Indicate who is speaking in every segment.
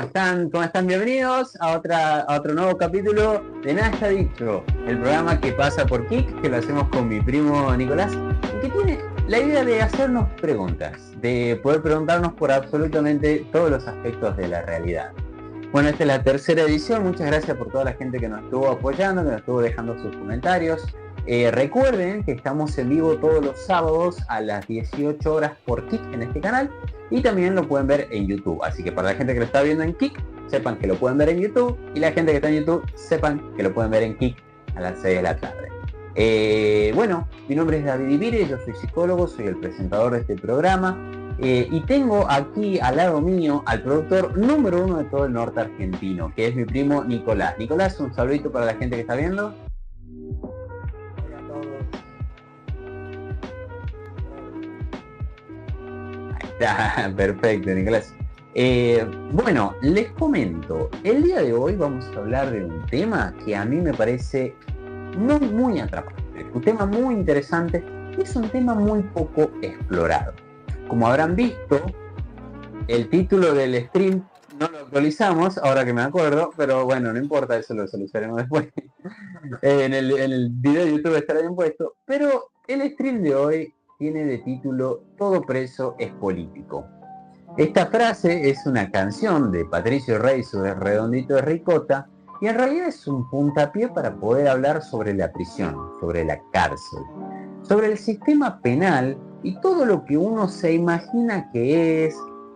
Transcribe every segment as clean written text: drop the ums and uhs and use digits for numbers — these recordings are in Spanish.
Speaker 1: están? ¿Cómo están? Bienvenidos a otro nuevo capítulo de Nada Está Dicho, el programa que pasa por Kik, que lo hacemos con mi primo Nicolás, y que tiene la idea de hacernos preguntas, de poder preguntarnos por absolutamente todos los aspectos de la realidad. Bueno, esta es la tercera edición. Muchas gracias por toda la gente que nos estuvo apoyando, que nos estuvo dejando sus comentarios. Recuerden que estamos en vivo todos los sábados a las 18 horas por Kik en este canal, y también lo pueden ver en YouTube. Así que para la gente que lo está viendo en Kik, sepan que lo pueden ver en YouTube, y la gente que está en YouTube, sepan que lo pueden ver en Kik a las 6 de la tarde. Bueno, mi nombre es David Ibire, yo soy psicólogo, soy el presentador de este programa. Y tengo aquí al lado mío al productor número 1 de todo el norte argentino, que es mi primo Nicolás. Nicolás, un saludito para la gente que está viendo.
Speaker 2: Hola a todos.
Speaker 1: Ahí está, perfecto, Nicolás. Bueno, les comento, el día de hoy vamos a hablar de un tema que a mí me parece muy atrapante, un tema muy interesante, y es un tema muy poco explorado. Como habrán visto, el título del stream no lo actualizamos, ahora que me acuerdo, pero bueno, no importa, eso lo solucionaremos después. En el video de YouTube estará bien puesto, pero el stream de hoy tiene de título "Todo preso es político". Esta frase es una canción de Patricio Rey sobre Redondito de Ricota, y en realidad es un puntapié para poder hablar sobre la prisión, sobre la cárcel, sobre el sistema penal y todo lo que uno se imagina que es,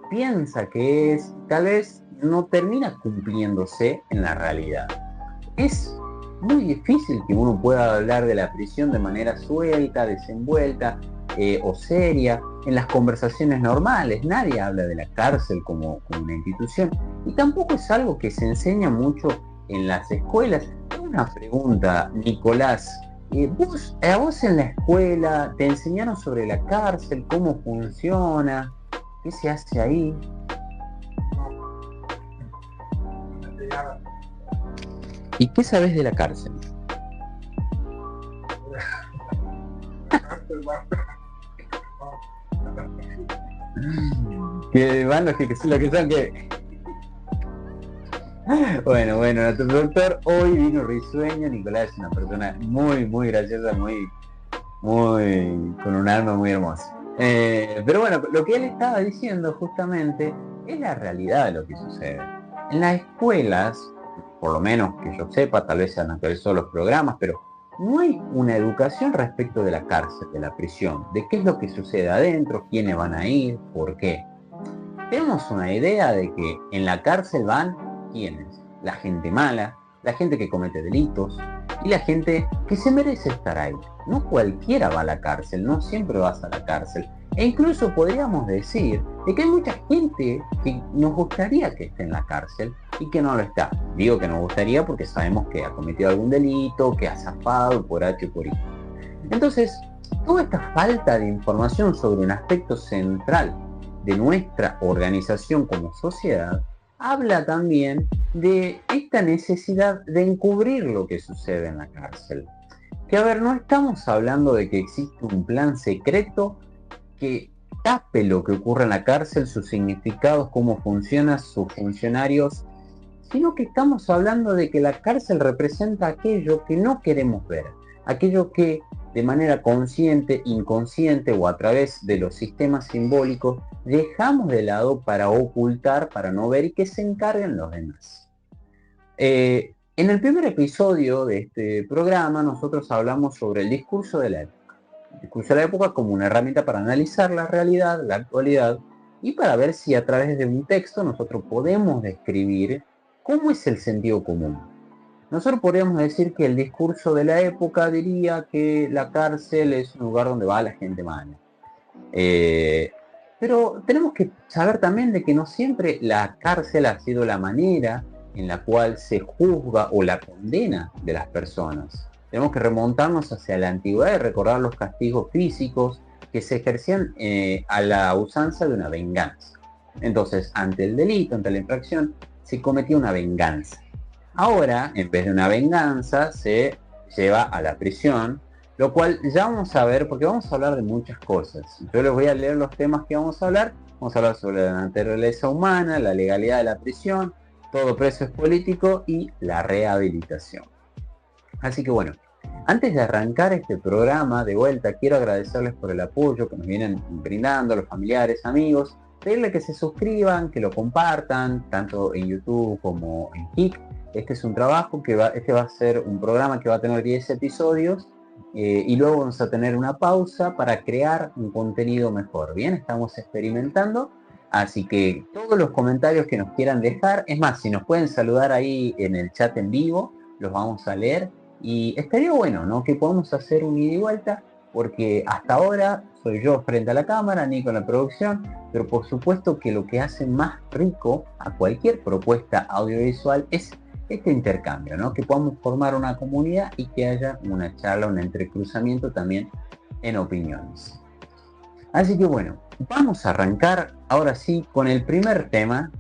Speaker 1: piensa que es, tal vez no termina cumpliéndose en la realidad. Es muy difícil que uno pueda hablar de la prisión de manera suelta, desenvuelta o seria en las conversaciones normales. Nadie habla de la cárcel como una institución, y tampoco es algo que se enseña mucho en las escuelas. Una pregunta, Nicolás. ¿A vos en la escuela te enseñaron sobre la cárcel, cómo funciona, qué se hace ahí? ¿Y qué sabés de la cárcel? Que van los que son que... Bueno, nuestro doctor hoy vino risueño. Nicolás es una persona muy graciosa, con un alma muy hermosa. Pero bueno, lo que él estaba diciendo justamente es la realidad de lo que sucede. En las escuelas, por lo menos que yo sepa, tal vez se han actualizado los programas, pero no hay una educación respecto de la cárcel, de la prisión, de qué es lo que sucede adentro, quiénes van a ir, por qué. Tenemos una idea de que en la cárcel van ¿quiénes? La gente mala, la gente que comete delitos y la gente que se merece estar ahí. No cualquiera va a la cárcel, no siempre vas a la cárcel. E incluso podríamos decir de que hay mucha gente que nos gustaría que esté en la cárcel y que no lo está. Digo que nos gustaría porque sabemos que ha cometido algún delito, que ha zafado por H o por I. Entonces, toda esta falta de información sobre un aspecto central de nuestra organización como sociedad habla también de esta necesidad de encubrir lo que sucede en la cárcel. Que a ver, no estamos hablando de que existe un plan secreto que tape lo que ocurre en la cárcel, sus significados, cómo funcionan sus funcionarios, sino que estamos hablando de que la cárcel representa aquello que no queremos ver, aquello que de manera consciente, inconsciente o a través de los sistemas simbólicos dejamos de lado para ocultar, para no ver y que se encarguen los demás. En el primer episodio de este programa nosotros hablamos sobre el discurso de la época. El discurso de la época como una herramienta para analizar la realidad, la actualidad, y para ver si a través de un texto nosotros podemos describir cómo es el sentido común. Nosotros podríamos decir que el discurso de la época diría que la cárcel es un lugar donde va la gente mala. Pero tenemos que saber también de que no siempre la cárcel ha sido la manera en la cual se juzga o la condena de las personas. Tenemos que remontarnos hacia la antigüedad y recordar los castigos físicos que se ejercían a la usanza de una venganza. Entonces, ante el delito, ante la infracción, se cometía una venganza. Ahora, en vez de una venganza, se lleva a la prisión, lo cual ya vamos a ver, porque vamos a hablar de muchas cosas. Yo les voy a leer los temas que vamos a hablar. Vamos a hablar sobre la naturaleza humana, la legalidad de la prisión, todo preso es político y la rehabilitación. Así que bueno, antes de arrancar este programa de vuelta, quiero agradecerles por el apoyo que nos vienen brindando los familiares, amigos, pedirle que se suscriban, que lo compartan, tanto en YouTube como en Kik. Este es un trabajo este va a ser un programa que va a tener 10 episodios y luego vamos a tener una pausa para crear un contenido mejor. Bien, estamos experimentando, así que todos los comentarios que nos quieran dejar, es más, si nos pueden saludar ahí en el chat en vivo, los vamos a leer. Y estaría bueno, ¿no? Que podamos hacer un ida y vuelta, porque hasta ahora soy yo frente a la cámara, Nico en la producción, pero por supuesto que lo que hace más rico a cualquier propuesta audiovisual es este intercambio, ¿no? Que podamos formar una comunidad y que haya una charla, un entrecruzamiento también en opiniones. Así que bueno, vamos a arrancar ahora sí con el primer tema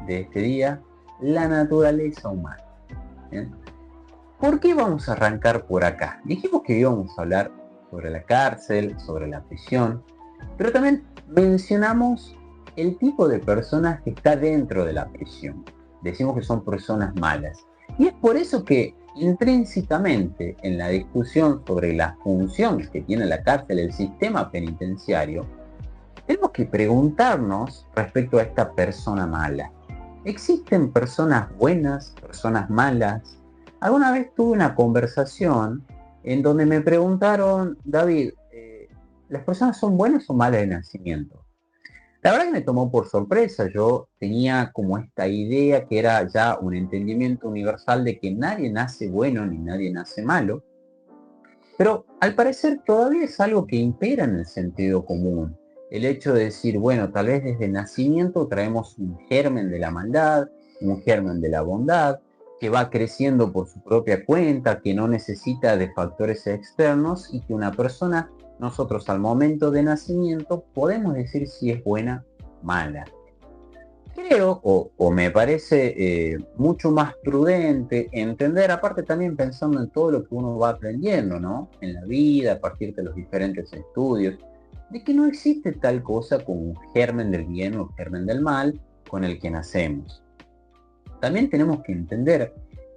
Speaker 1: de este día, la naturaleza humana. ¿Bien? ¿Por qué vamos a arrancar por acá? Dijimos que íbamos a hablar sobre la cárcel, sobre la prisión, pero también mencionamos el tipo de personas que está dentro de la prisión. Decimos que son personas malas. Y es por eso que intrínsecamente en la discusión sobre las funciones que tiene la cárcel, el sistema penitenciario, tenemos que preguntarnos respecto a esta persona mala. ¿Existen personas buenas, personas malas? Alguna vez tuve una conversación en donde me preguntaron, David, ¿las personas son buenas o malas de nacimiento? La verdad que me tomó por sorpresa. Yo tenía como esta idea que era ya un entendimiento universal de que nadie nace bueno ni nadie nace malo. Pero al parecer todavía es algo que impera en el sentido común. El hecho de decir, bueno, tal vez desde nacimiento traemos un germen de la maldad, un germen de la bondad, que va creciendo por su propia cuenta, que no necesita de factores externos y que una persona, nosotros al momento de nacimiento, podemos decir si es buena o mala. Creo, o me parece mucho más prudente entender, aparte también pensando en todo lo que uno va aprendiendo, ¿no? En la vida, a partir de los diferentes estudios, de que no existe tal cosa como un germen del bien o un germen del mal con el que nacemos. También tenemos que entender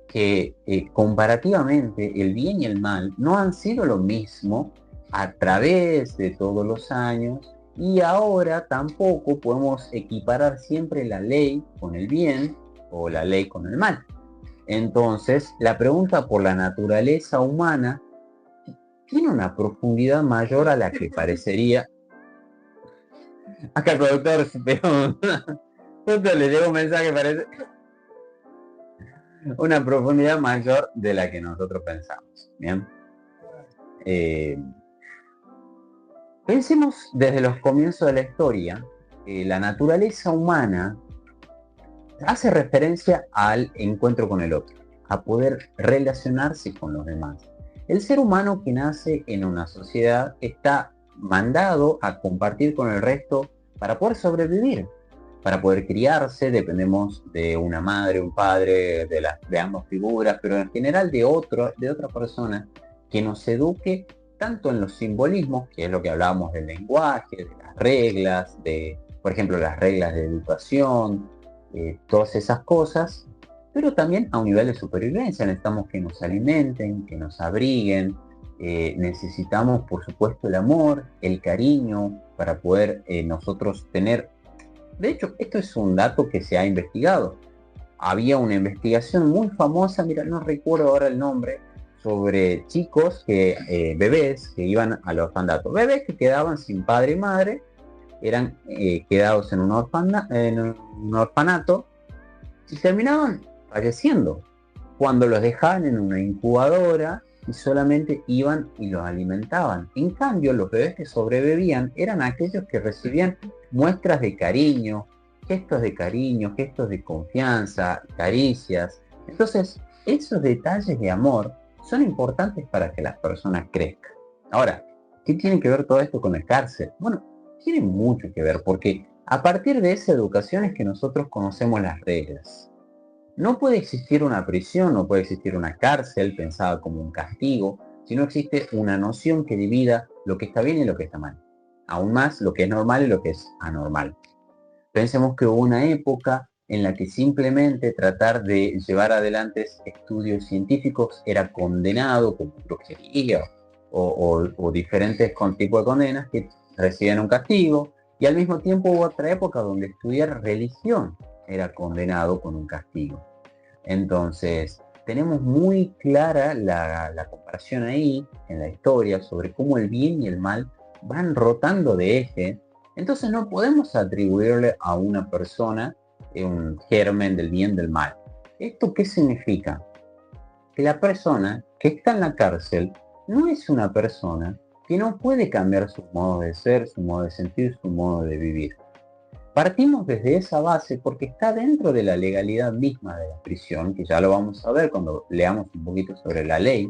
Speaker 1: que comparativamente el bien y el mal no han sido lo mismo a través de todos los años y ahora tampoco podemos equiparar siempre la ley con el bien o la ley con el mal. Entonces, la pregunta por la naturaleza humana tiene una profundidad mayor a la que parecería. Acá el productor se pegó. Justo le llegó un mensaje, parece una profundidad mayor de la que nosotros pensamos. Bien. Pensemos desde los comienzos de la historia, la naturaleza humana hace referencia al encuentro con el otro, a poder relacionarse con los demás. El ser humano que nace en una sociedad está mandado a compartir con el resto para poder sobrevivir, para poder criarse. Dependemos de una madre, un padre, de ambas figuras, pero en general de otra persona que nos eduque tanto en los simbolismos, que es lo que hablábamos del lenguaje, de las reglas, por ejemplo, las reglas de educación, todas esas cosas, pero también a un nivel de supervivencia. Necesitamos que nos alimenten, que nos abriguen, necesitamos, por supuesto, el amor, el cariño, para poder nosotros tener. De hecho, esto es un dato que se ha investigado. Había una investigación muy famosa, mira, no recuerdo ahora el nombre, sobre chicos, bebés que iban al orfanato. Bebés que quedaban sin padre y madre, eran quedados en un orfanato y terminaban falleciendo cuando los dejaban en una incubadora y solamente iban y los alimentaban. En cambio, los bebés que sobrevivían eran aquellos que recibían muestras de cariño, gestos de confianza, caricias. Entonces, esos detalles de amor son importantes para que las personas crezcan. Ahora, ¿qué tiene que ver todo esto con la cárcel? Bueno, tiene mucho que ver, porque a partir de esa educación es que nosotros conocemos las reglas. No puede existir una prisión, no puede existir una cárcel pensada como un castigo, si no existe una noción que divida lo que está bien y lo que está mal. Aún más lo que es normal y lo que es anormal. Pensemos que hubo una época en la que simplemente tratar de llevar adelante estudios científicos era condenado como brujería o diferentes tipos de condenas que recibían un castigo, y al mismo tiempo hubo otra época donde estudiar religión era condenado con un castigo. Entonces, tenemos muy clara la comparación ahí en la historia sobre cómo el bien y el mal van rotando de eje. Entonces no podemos atribuirle a una persona un germen del bien del mal. ¿Esto qué significa? Que la persona que está en la cárcel no es una persona que no puede cambiar su modo de ser, su modo de sentir, su modo de vivir. Partimos desde esa base porque está dentro de la legalidad misma de la prisión, que ya lo vamos a ver cuando leamos un poquito sobre la ley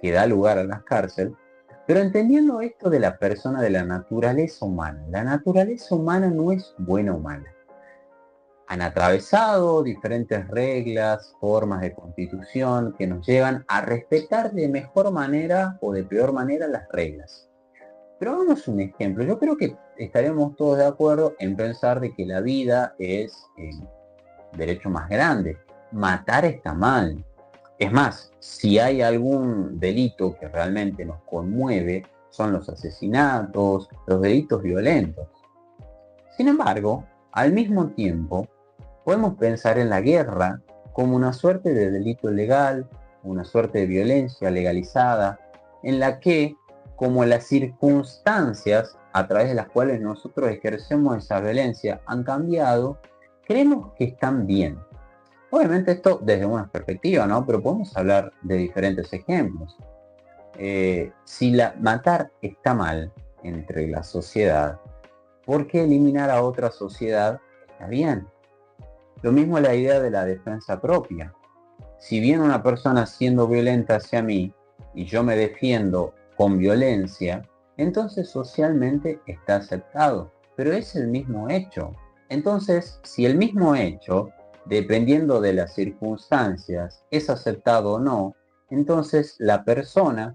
Speaker 1: que da lugar a las cárceles, pero entendiendo esto de la persona, de la naturaleza humana. La naturaleza humana no es buena o mala. Han atravesado diferentes reglas, formas de constitución que nos llevan a respetar de mejor manera o de peor manera las reglas. Pero hagamos un ejemplo. Yo creo que estaremos todos de acuerdo en pensar de que la vida es el derecho más grande. Matar está mal. Es más, si hay algún delito que realmente nos conmueve, son los asesinatos, los delitos violentos. Sin embargo, al mismo tiempo, podemos pensar en la guerra como una suerte de delito legal, una suerte de violencia legalizada, en la que, como las circunstancias a través de las cuales nosotros ejercemos esa violencia han cambiado, creemos que están bien. Obviamente esto desde una perspectiva, ¿no? Pero podemos hablar de diferentes ejemplos. Si matar está mal entre la sociedad, ¿por qué eliminar a otra sociedad está bien? Lo mismo la idea de la defensa propia. Si bien una persona siendo violenta hacia mí y yo me defiendo con violencia, entonces socialmente está aceptado, pero es el mismo hecho. Entonces, si el mismo hecho, dependiendo de las circunstancias, es aceptado o no, entonces la persona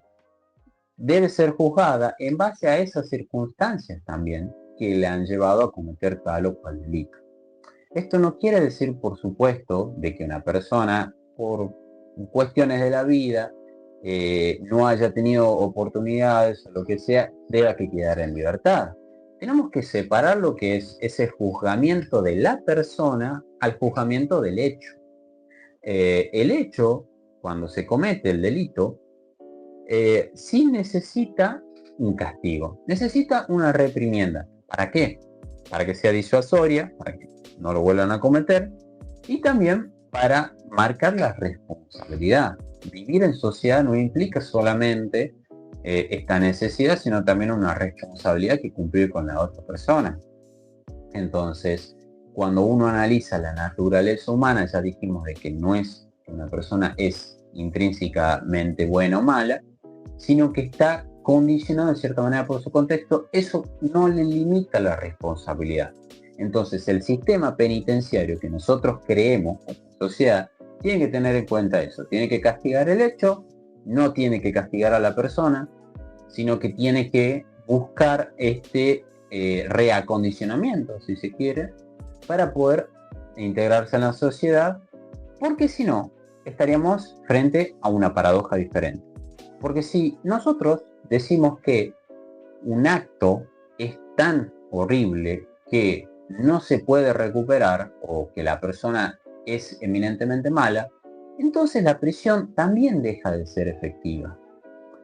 Speaker 1: debe ser juzgada en base a esas circunstancias también que le han llevado a cometer tal o cual delito. Esto no quiere decir, por supuesto, de que una persona, por cuestiones de la vida, no haya tenido oportunidades o lo que sea, deba que quedar en libertad. Tenemos que separar lo que es ese juzgamiento de la persona al juzgamiento del hecho. El hecho, cuando se comete el delito, sí necesita un castigo, necesita una reprimienda. ¿Para qué? Para que sea disuasoria, para que no lo vuelvan a cometer, y también para marcar la responsabilidad. Vivir en sociedad no implica solamente esta necesidad, sino también una responsabilidad que cumplir con la otra persona. Entonces, cuando uno analiza la naturaleza humana, ya dijimos de que no es que una persona es intrínsecamente buena o mala, sino que está condicionado de cierta manera por su contexto. Eso no le limita la responsabilidad. Entonces, el sistema penitenciario que nosotros creemos como sociedad tiene que tener en cuenta eso. Tiene que castigar el hecho, no tiene que castigar a la persona, sino que tiene que buscar este reacondicionamiento, si se quiere, para poder integrarse en la sociedad, porque si no, estaríamos frente a una paradoja diferente. Porque si nosotros decimos que un acto es tan horrible que no se puede recuperar o que la persona es eminentemente mala, entonces la prisión también deja de ser efectiva.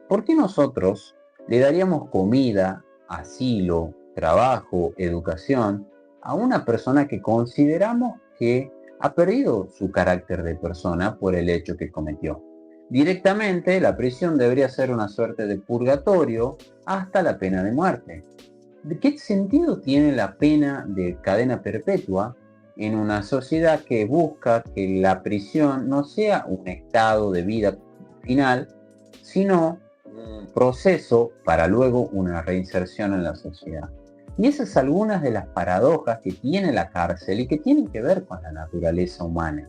Speaker 1: ¿Por qué nosotros le daríamos comida, asilo, trabajo, educación a una persona que consideramos que ha perdido su carácter de persona por el hecho que cometió? Directamente, la prisión debería ser una suerte de purgatorio hasta la pena de muerte. ¿De qué sentido tiene la pena de cadena perpetua en una sociedad que busca que la prisión no sea un estado de vida final, sino un proceso para luego una reinserción en la sociedad? Y esas son algunas de las paradojas que tiene la cárcel y que tienen que ver con la naturaleza humana.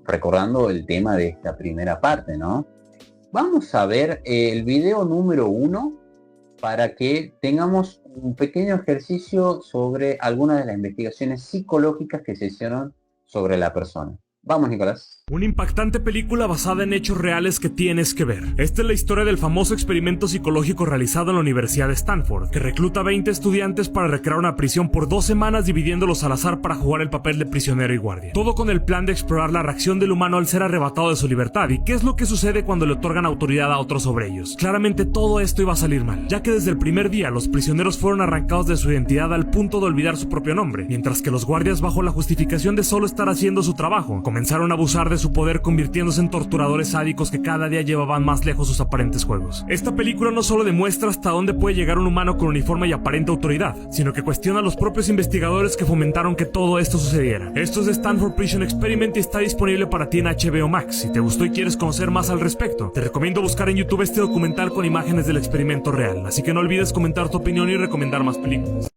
Speaker 1: Recordando el tema de esta primera parte, ¿no? Vamos a ver el video número 1 para que tengamos un pequeño ejercicio sobre algunas de las investigaciones psicológicas que se hicieron sobre la persona. Vamos, Nicolás.
Speaker 3: Una impactante película basada en hechos reales que tienes que ver. Esta es la historia del famoso experimento psicológico realizado en la Universidad de Stanford, que recluta a 20 estudiantes para recrear una prisión por 2 semanas dividiéndolos al azar para jugar el papel de prisionero y guardia. Todo con el plan de explorar la reacción del humano al ser arrebatado de su libertad y qué es lo que sucede cuando le otorgan autoridad a otros sobre ellos. Claramente todo esto iba a salir mal, ya que desde el primer día los prisioneros fueron arrancados de su identidad al punto de olvidar su propio nombre, mientras que los guardias, bajo la justificación de solo estar haciendo su trabajo, comenzaron a abusar de su poder, convirtiéndose en torturadores sádicos que cada día llevaban más lejos sus aparentes juegos. Esta película no solo demuestra hasta dónde puede llegar un humano con uniforme y aparente autoridad, sino que cuestiona a los propios investigadores que fomentaron que todo esto sucediera. Esto es de Stanford Prison Experiment y está disponible para ti en HBO Max. Si te gustó y quieres conocer más al respecto, te recomiendo buscar en YouTube este documental con imágenes del experimento real, así que no olvides comentar tu opinión y recomendar más películas.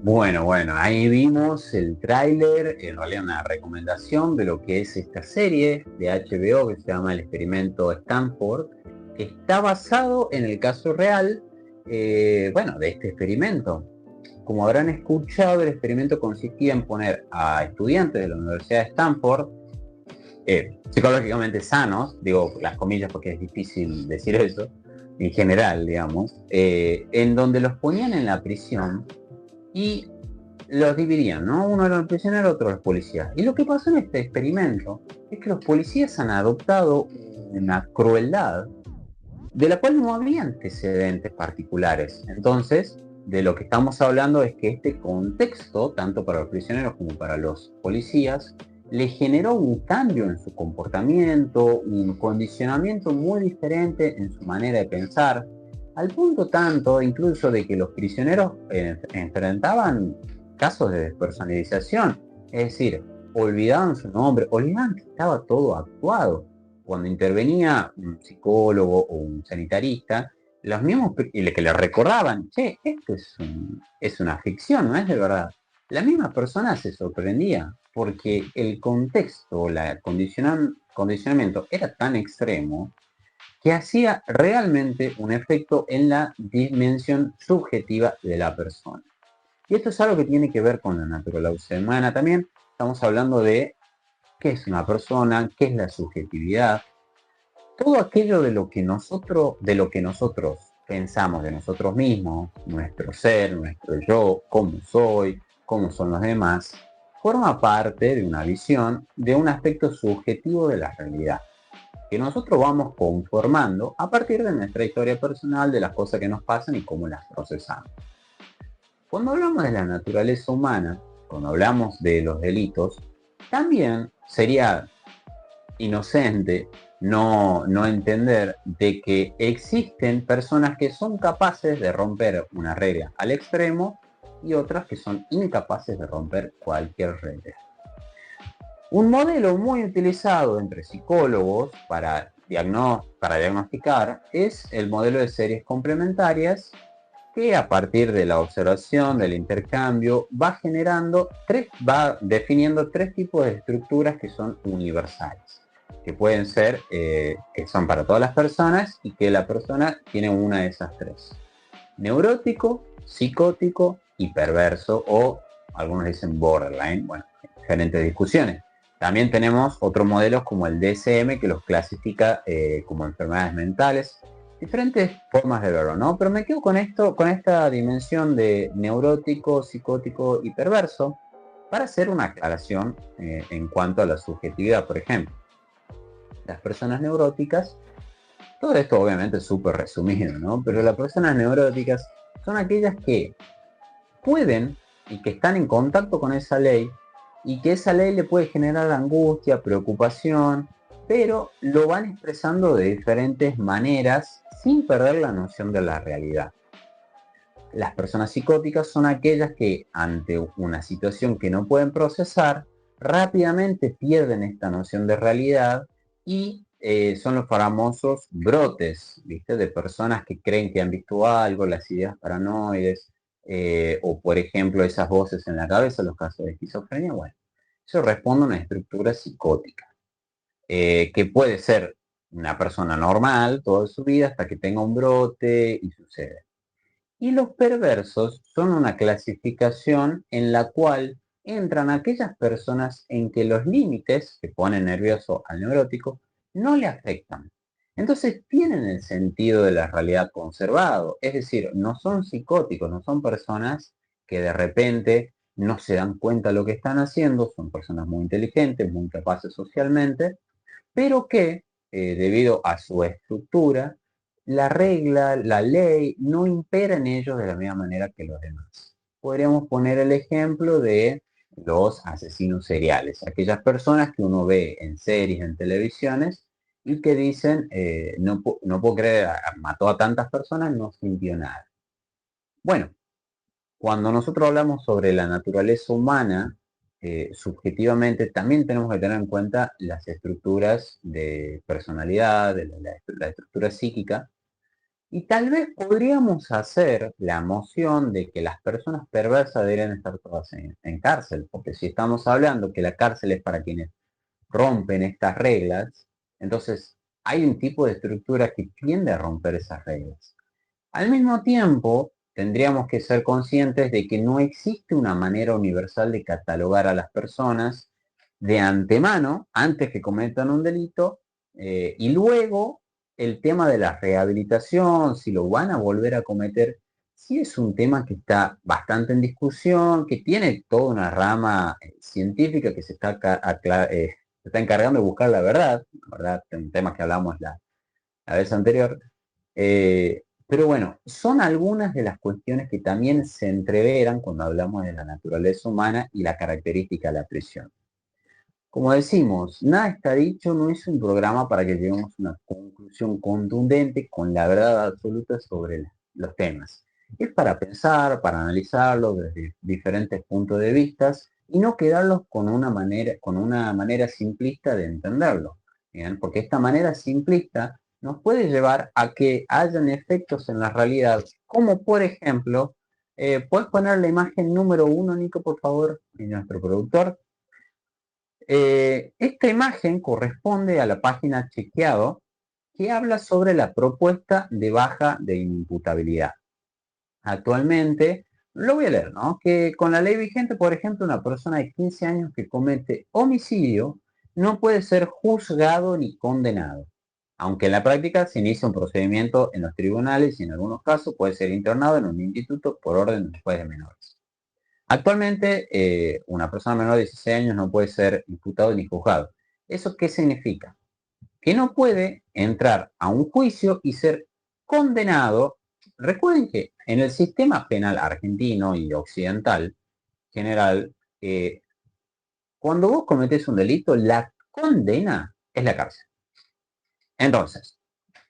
Speaker 1: Bueno, ahí vimos el tráiler, en realidad una recomendación de lo que es esta serie de HBO que se llama El Experimento Stanford, que está basado en el caso real, de este experimento. Como habrán escuchado, el experimento consistía en poner a estudiantes de la Universidad de Stanford, psicológicamente sanos, digo las comillas porque es difícil decir eso, en general, digamos, en donde los ponían en la prisión y los dividían, ¿no? Uno era el prisionero, otro los policías. Y lo que pasó en este experimento es que los policías han adoptado una crueldad de la cual no había antecedentes particulares. Entonces, de lo que estamos hablando es que este contexto, tanto para los prisioneros como para los policías, le generó un cambio en su comportamiento, un condicionamiento muy diferente en su manera de pensar, al punto tanto incluso de que los prisioneros enfrentaban casos de despersonalización, es decir, olvidaban su nombre, olvidaban que estaba todo actuado. Cuando intervenía un psicólogo o un sanitarista, los mismos que le recordaban, che, esto es una ficción, no es de verdad. La misma persona se sorprendía porque el contexto, el condicionamiento era tan extremo que hacía realmente un efecto en la dimensión subjetiva de la persona. Y esto es algo que tiene que ver con la naturaleza humana también. Estamos hablando de qué es una persona, qué es la subjetividad, todo aquello de lo que nosotros pensamos de nosotros mismos, nuestro ser, nuestro yo, cómo soy, cómo son los demás, forma parte de una visión de un aspecto subjetivo de la realidad, que nosotros vamos conformando a partir de nuestra historia personal, de las cosas que nos pasan y cómo las procesamos. Cuando hablamos de la naturaleza humana, cuando hablamos de los delitos, también sería inocente no entender de que existen personas que son capaces de romper una regla al extremo y otras que son incapaces de romper cualquier regla. Un modelo muy utilizado entre psicólogos para diagnosticar es el modelo de series complementarias, que a partir de la observación, del intercambio, va definiendo tres tipos de estructuras que son universales, que pueden ser, que son para todas las personas y que la persona tiene una de esas tres: neurótico, psicótico y perverso, o algunos dicen borderline, bueno, diferentes discusiones. También tenemos otros modelos como el DSM, que los clasifica como enfermedades mentales, diferentes formas de verlo, ¿no? Pero me quedo con esta dimensión de neurótico, psicótico y perverso, para hacer una aclaración en cuanto a la subjetividad. Por ejemplo, las personas neuróticas, todo esto obviamente es súper resumido, ¿no? Pero las personas neuróticas son aquellas que pueden y que están en contacto con esa ley, y que esa ley le puede generar angustia, preocupación, pero lo van expresando de diferentes maneras sin perder la noción de la realidad. Las personas psicóticas son aquellas que, ante una situación que no pueden procesar, rápidamente pierden esta noción de realidad y son los famosos brotes, ¿viste? De personas que creen que han visto algo, las ideas paranoides, o por ejemplo esas voces en la cabeza, los casos de esquizofrenia. Bueno, eso responde a una estructura psicótica, que puede ser una persona normal toda su vida hasta que tenga un brote y sucede. Y los perversos son una clasificación en la cual entran aquellas personas en que los límites que ponen nervioso al neurótico no le afectan. Entonces tienen el sentido de la realidad conservado, es decir, no son psicóticos, no son personas que de repente no se dan cuenta de lo que están haciendo, son personas muy inteligentes, muy capaces socialmente, pero que debido a su estructura, la regla, la ley, no impera en ellos de la misma manera que los demás. Podríamos poner el ejemplo de los asesinos seriales, aquellas personas que uno ve en series, en televisiones, y que dicen, no puedo creer, mató a tantas personas, no sintió nada. Bueno, cuando nosotros hablamos sobre la naturaleza humana, subjetivamente también tenemos que tener en cuenta las estructuras de personalidad, de la estructura psíquica, y tal vez podríamos hacer la moción de que las personas perversas deberían estar todas en cárcel, porque si estamos hablando que la cárcel es para quienes rompen estas reglas, entonces hay un tipo de estructura que tiende a romper esas reglas. Al mismo tiempo, tendríamos que ser conscientes de que no existe una manera universal de catalogar a las personas de antemano, antes que cometan un delito, y luego el tema de la rehabilitación, si lo van a volver a cometer, sí es un tema que está bastante en discusión, que tiene toda una rama científica que se está encargando de buscar la verdad, un tema que hablamos la vez anterior. Pero bueno, son algunas de las cuestiones que también se entreveran cuando hablamos de la naturaleza humana y la característica de la prisión. Como decimos, nada está dicho, no es un programa para que lleguemos a una conclusión contundente con la verdad absoluta sobre los temas. Es para pensar, para analizarlo desde diferentes puntos de vista y no quedarlos con una manera simplista de entenderlo. ¿Bien? Porque esta manera simplista nos puede llevar a que hayan efectos en la realidad, como por ejemplo, ¿puedes poner la imagen número 1, Nico, por favor, y nuestro productor? Esta imagen corresponde a la página Chequeado, que habla sobre la propuesta de baja de inimputabilidad. Actualmente, lo voy a leer, ¿no? Que con la ley vigente, por ejemplo, una persona de 15 años que comete homicidio no puede ser juzgado ni condenado, aunque en la práctica se inicia un procedimiento en los tribunales y en algunos casos puede ser internado en un instituto por orden de juez de menores. Actualmente, una persona menor de 16 años no puede ser imputado ni juzgado. ¿Eso qué significa? Que no puede entrar a un juicio y ser condenado. Recuerden que en el sistema penal argentino y occidental general, cuando vos cometés un delito, la condena es la cárcel. Entonces,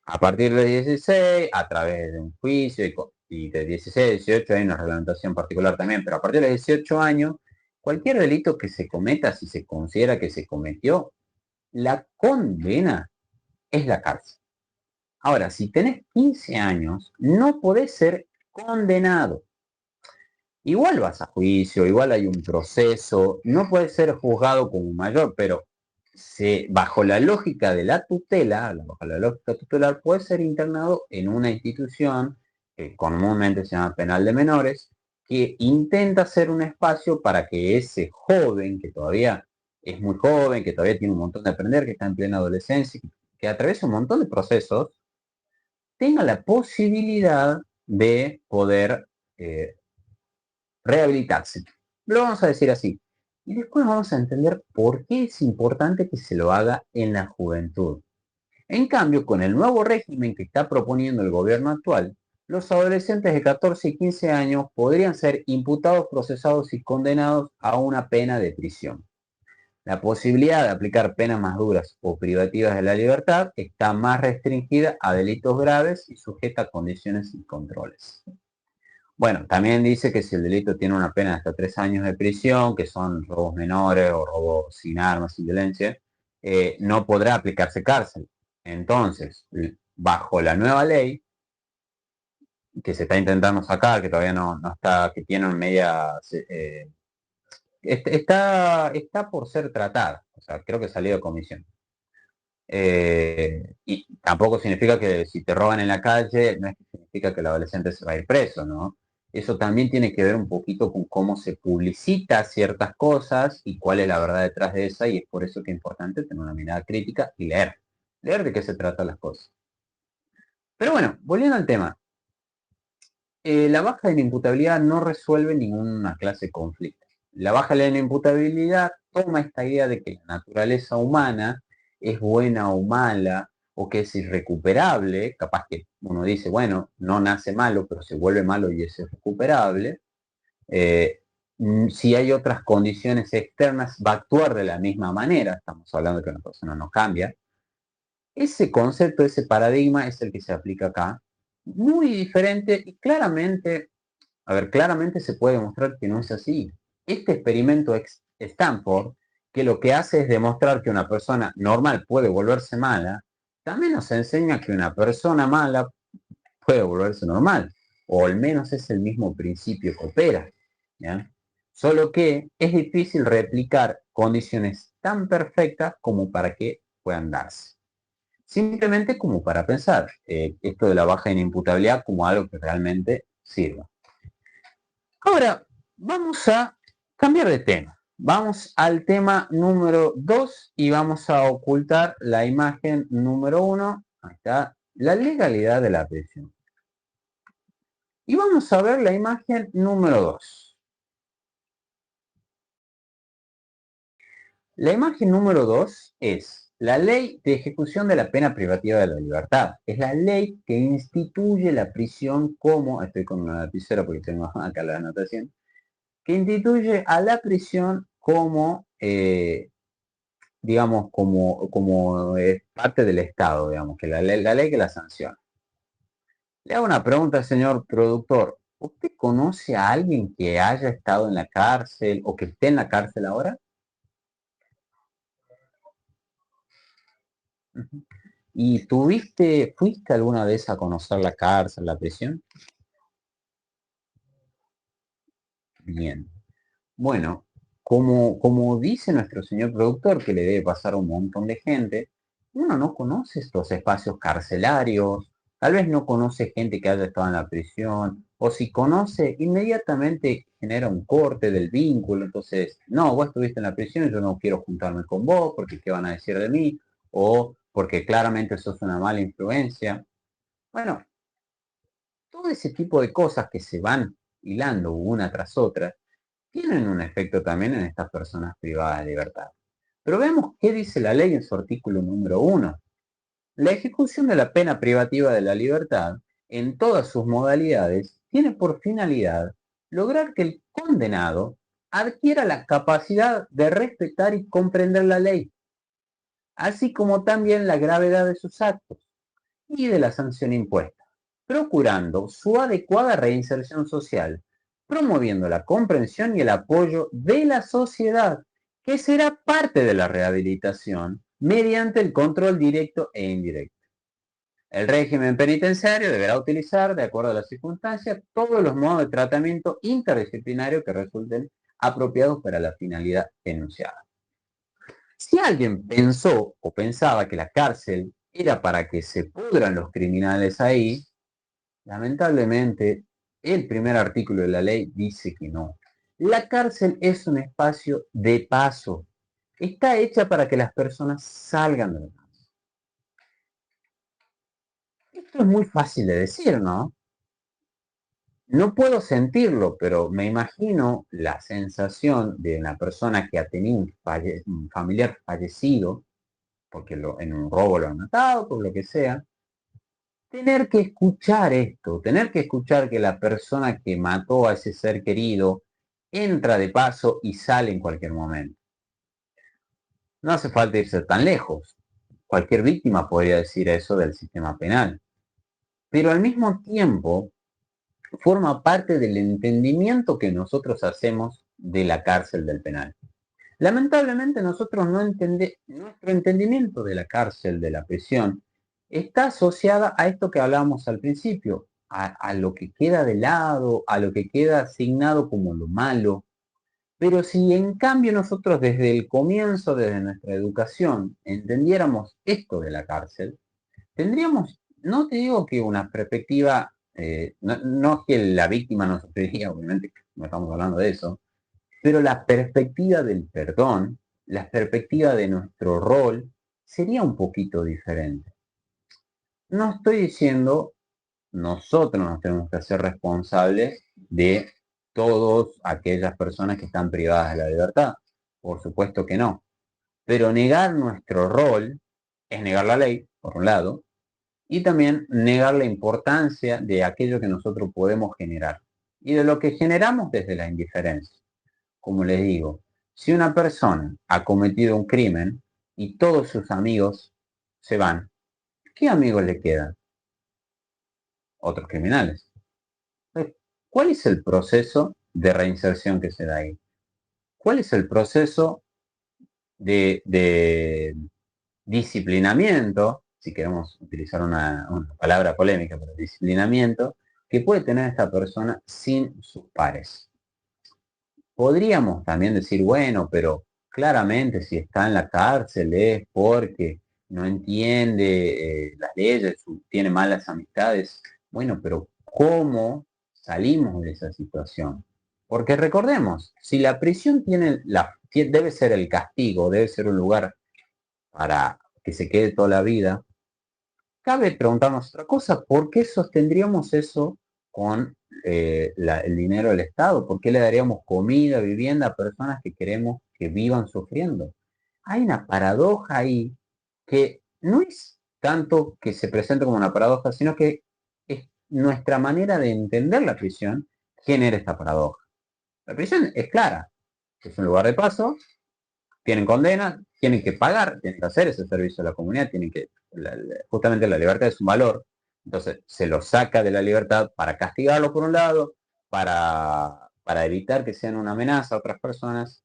Speaker 1: a partir de 16, a través de un juicio y de 16, 18 hay una reglamentación particular también, pero a partir de 18 años, cualquier delito que se cometa, si se considera que se cometió, la condena es la cárcel. Ahora, si tenés 15 años, no podés ser condenado. Igual vas a juicio, igual hay un proceso, no puede ser juzgado como mayor, pero bajo la lógica de la tutela, bajo la lógica tutelar, puede ser internado en una institución que comúnmente se llama penal de menores, que intenta ser un espacio para que ese joven, que todavía es muy joven, que todavía tiene un montón de aprender, que está en plena adolescencia, que atraviesa un montón de procesos, tenga la posibilidad de poder rehabilitarse. Lo vamos a decir así. Y después vamos a entender por qué es importante que se lo haga en la juventud. En cambio, con el nuevo régimen que está proponiendo el gobierno actual, los adolescentes de 14 y 15 años podrían ser imputados, procesados y condenados a una pena de prisión. La posibilidad de aplicar penas más duras o privativas de la libertad está más restringida a delitos graves y sujeta a condiciones y controles. Bueno, también dice que si el delito tiene una pena de hasta 3 años de prisión, que son robos menores o robos sin armas, sin violencia, no podrá aplicarse cárcel. Entonces, bajo la nueva ley que se está intentando sacar, que todavía no está, que tiene media... está por ser tratada, o sea, creo que salió de comisión. Y tampoco significa que si te roban en la calle, no es que significa que el adolescente se va a ir preso, ¿no? Eso también tiene que ver un poquito con cómo se publicita ciertas cosas y cuál es la verdad detrás de esa, y es por eso que es importante tener una mirada crítica y leer de qué se tratan las cosas. Pero bueno, volviendo al tema, la baja de la imputabilidad no resuelve ninguna clase de conflicto. La baja de la imputabilidad toma esta idea de que la naturaleza humana es buena o mala, o que es irrecuperable, capaz que uno dice, bueno, no nace malo, pero se vuelve malo y es irrecuperable. Si hay otras condiciones externas, va a actuar de la misma manera, estamos hablando de que una persona no cambia. Ese concepto, ese paradigma es el que se aplica acá, muy diferente y claramente, a ver, claramente se puede demostrar que no es así. Este experimento Stanford, que lo que hace es demostrar que una persona normal puede volverse mala, también nos enseña que una persona mala puede volverse normal, o al menos es el mismo principio que opera, ¿ya? Solo que es difícil replicar condiciones tan perfectas como para que puedan darse. Simplemente como para pensar esto de la baja inimputabilidad como algo que realmente sirva. Ahora, vamos a cambiar de tema. Vamos al tema número 2 y vamos a ocultar la imagen número 1. Ahí está, la legalidad de la prisión. Y vamos a ver la imagen número 2. La imagen número 2 es la ley de ejecución de la pena privativa de la libertad. Es la ley que instituye la prisión como, estoy con una lapicera porque tengo acá la anotación, que instituye a la prisión como, digamos, como parte del Estado, digamos, que la ley que la sanciona. Le hago una pregunta, señor productor. ¿Usted conoce a alguien que haya estado en la cárcel o que esté en la cárcel ahora? ¿Y fuiste alguna vez a conocer la cárcel, la prisión? Bien. Bueno, como dice nuestro señor productor, que le debe pasar a un montón de gente, uno no conoce estos espacios carcelarios, tal vez no conoce gente que haya estado en la prisión, o si conoce, inmediatamente genera un corte del vínculo, entonces, no, vos estuviste en la prisión, yo no quiero juntarme con vos, porque qué van a decir de mí, o porque claramente sos una mala influencia. Bueno, todo ese tipo de cosas que se van hilando una tras otra, tienen un efecto también en estas personas privadas de libertad. Pero vemos qué dice la ley en su artículo número 1. La ejecución de la pena privativa de la libertad, en todas sus modalidades, tiene por finalidad lograr que el condenado adquiera la capacidad de respetar y comprender la ley, así como también la gravedad de sus actos y de la sanción impuesta, procurando su adecuada reinserción social, promoviendo la comprensión y el apoyo de la sociedad, que será parte de la rehabilitación mediante el control directo e indirecto. El régimen penitenciario deberá utilizar, de acuerdo a las circunstancias, todos los modos de tratamiento interdisciplinario que resulten apropiados para la finalidad enunciada. Si alguien pensó o pensaba que la cárcel era para que se pudran los criminales ahí, lamentablemente el primer artículo de la ley dice que no. La cárcel es un espacio de paso. Está hecha para que las personas salgan de la cárcel. Esto es muy fácil de decir, ¿no? No puedo sentirlo, pero me imagino la sensación de una persona que ha tenido un familiar fallecido, porque en un robo lo han matado, por lo que sea, tener que escuchar esto, tener que escuchar que la persona que mató a ese ser querido entra de paso y sale en cualquier momento. No hace falta irse tan lejos. Cualquier víctima podría decir eso del sistema penal. Pero al mismo tiempo forma parte del entendimiento que nosotros hacemos de la cárcel del penal. Lamentablemente nosotros no entendemos, nuestro entendimiento de la cárcel, de la prisión, está asociada a esto que hablábamos al principio, a lo que queda de lado, a lo que queda asignado como lo malo. Pero si en cambio nosotros desde el comienzo, desde nuestra educación, entendiéramos esto de la cárcel, tendríamos, no te digo que una perspectiva, no que la víctima no sufriría, obviamente, no estamos hablando de eso, pero la perspectiva del perdón, la perspectiva de nuestro rol, sería un poquito diferente. No estoy diciendo nosotros nos tenemos que hacer responsables de todas aquellas personas que están privadas de la libertad. Por supuesto que no. Pero negar nuestro rol es negar la ley, por un lado, y también negar la importancia de aquello que nosotros podemos generar y de lo que generamos desde la indiferencia. Como les digo, si una persona ha cometido un crimen y todos sus amigos se van, ¿qué amigos le quedan? Otros criminales. ¿Cuál es el proceso de reinserción que se da ahí? ¿Cuál es el proceso de disciplinamiento, si queremos utilizar una palabra polémica, pero disciplinamiento, que puede tener esta persona sin sus pares? Podríamos también decir, bueno, pero claramente si está en la cárcel es porque no entiende las leyes, tiene malas amistades. Bueno, pero ¿cómo salimos de esa situación? Porque recordemos, si la prisión debe ser el castigo, debe ser un lugar para que se quede toda la vida, cabe preguntarnos otra cosa, ¿por qué sostendríamos eso con el dinero del Estado? ¿Por qué le daríamos comida, vivienda a personas que queremos que vivan sufriendo? Hay una paradoja ahí que no es tanto que se presente como una paradoja, sino que es nuestra manera de entender la prisión genera esta paradoja. La prisión es clara, es un lugar de paso, tienen condena, tienen que pagar, tienen que hacer ese servicio a la comunidad, justamente la libertad es un valor, entonces se lo saca de la libertad para castigarlo por un lado, para evitar que sean una amenaza a otras personas,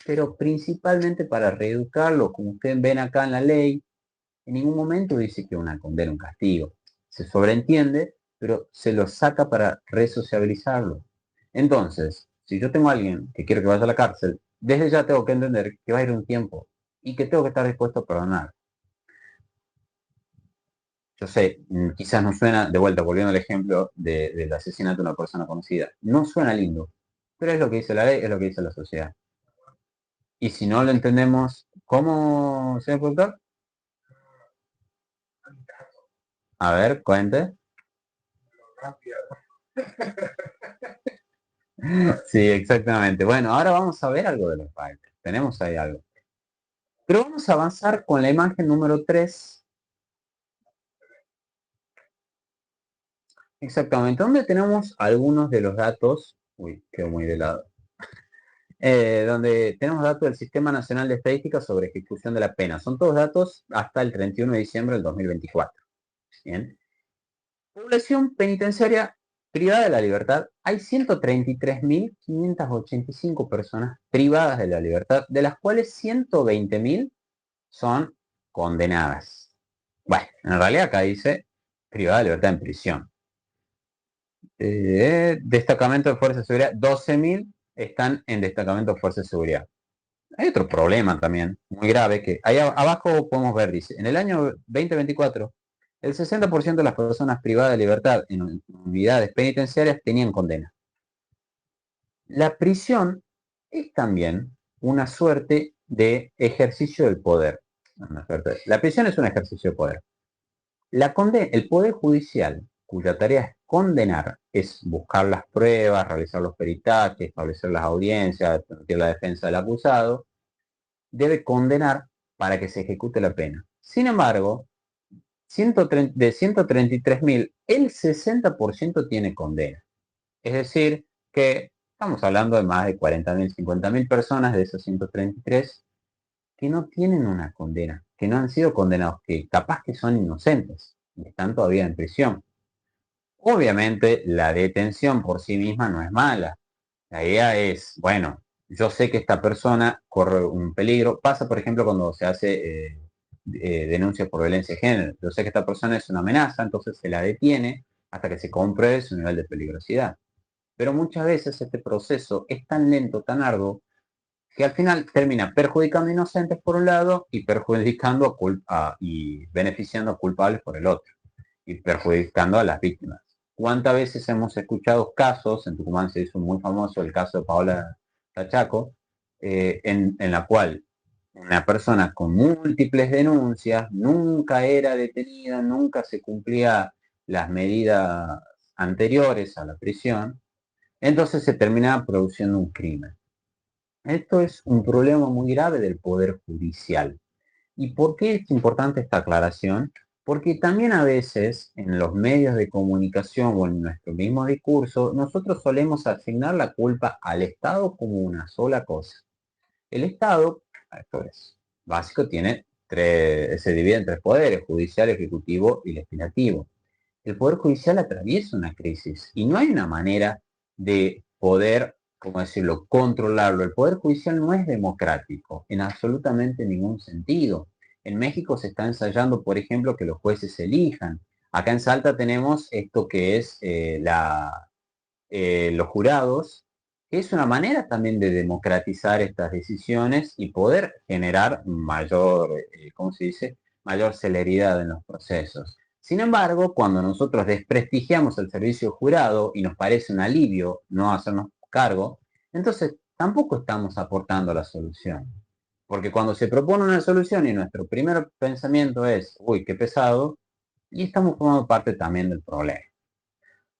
Speaker 1: pero principalmente para reeducarlo, como ustedes ven acá en la ley, en ningún momento dice que una condena, un castigo, se sobreentiende, pero se lo saca para resociabilizarlo. Entonces, si yo tengo a alguien que quiere que vaya a la cárcel, desde ya tengo que entender que va a ir un tiempo y que tengo que estar dispuesto a perdonar. Yo sé, quizás no suena, de vuelta, volviendo al ejemplo del asesinato de una persona conocida, no suena lindo, pero es lo que dice la ley, es lo que dice la sociedad. Y si no lo entendemos, ¿cómo, señor productor? A ver, cuente. Sí, exactamente. Bueno, ahora vamos a ver algo de los bikers. Tenemos ahí algo. Pero vamos a avanzar con la imagen número 3. Exactamente, donde tenemos algunos de los datos. Uy, quedó muy de lado. Donde tenemos datos del Sistema Nacional de Estadística sobre ejecución de la pena. Son todos datos hasta el 31 de diciembre del 2024. Bien. Población penitenciaria privada de la libertad. Hay 133.585 personas privadas de la libertad, de las cuales 120.000 son condenadas. Bueno, en realidad acá dice privada de libertad en prisión. Destacamento de Fuerza de Seguridad, 12.000 están en destacamento de Fuerza de Seguridad. Hay otro problema también, muy grave, que ahí abajo podemos ver, dice, en el año 2024, el 60% de las personas privadas de libertad en unidades penitenciarias tenían condena. La prisión es también una suerte de ejercicio del poder. La prisión es un ejercicio de poder. El poder judicial, cuya tarea es condenar, es buscar las pruebas, realizar los peritajes, establecer las audiencias, permitir la defensa del acusado, debe condenar para que se ejecute la pena. Sin embargo, de 133.000, el 60% tiene condena. Es decir, que estamos hablando de más de 40.000, 50.000 personas de esos 133 que no tienen una condena, que no han sido condenados, que capaz que son inocentes y están todavía en prisión. Obviamente la detención por sí misma no es mala. La idea es, bueno, yo sé que esta persona corre un peligro. Pasa, por ejemplo, cuando se hace denuncias por violencia de género. Yo sé que esta persona es una amenaza, entonces se la detiene hasta que se compruebe su nivel de peligrosidad. Pero muchas veces este proceso es tan lento, tan arduo, que al final termina perjudicando a inocentes por un lado y perjudicando y beneficiando a culpables por el otro, y perjudicando a las víctimas. ¿Cuántas veces hemos escuchado casos, en Tucumán se hizo muy famoso el caso de Paola Tachaco, en la cual una persona con múltiples denuncias nunca era detenida, nunca se cumplía las medidas anteriores a la prisión, entonces se terminaba produciendo un crimen? Esto es un problema muy grave del Poder Judicial. ¿Y por qué es importante esta aclaración? Porque también a veces en los medios de comunicación o en nuestro mismo discurso, nosotros solemos asignar la culpa al Estado como una sola cosa. El Estado, esto es básico, se divide en tres poderes: judicial, ejecutivo y legislativo. El Poder Judicial atraviesa una crisis y no hay una manera de poder, ¿cómo decirlo?, controlarlo. El Poder Judicial no es democrático en absolutamente ningún sentido. En México se está ensayando, por ejemplo, que los jueces se elijan. Acá en Salta tenemos esto que es los jurados, que es una manera también de democratizar estas decisiones y poder generar mayor, ¿cómo se dice?, mayor celeridad en los procesos. Sin embargo, cuando nosotros desprestigiamos el servicio jurado y nos parece un alivio no hacernos cargo, entonces tampoco estamos aportando la solución. Porque cuando se propone una solución y nuestro primer pensamiento es, uy, qué pesado, y estamos formando parte también del problema.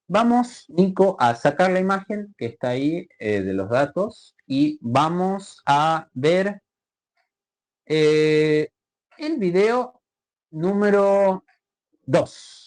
Speaker 1: Vamos, Nico, a sacar la imagen que está ahí de los datos y vamos a ver el video número 2.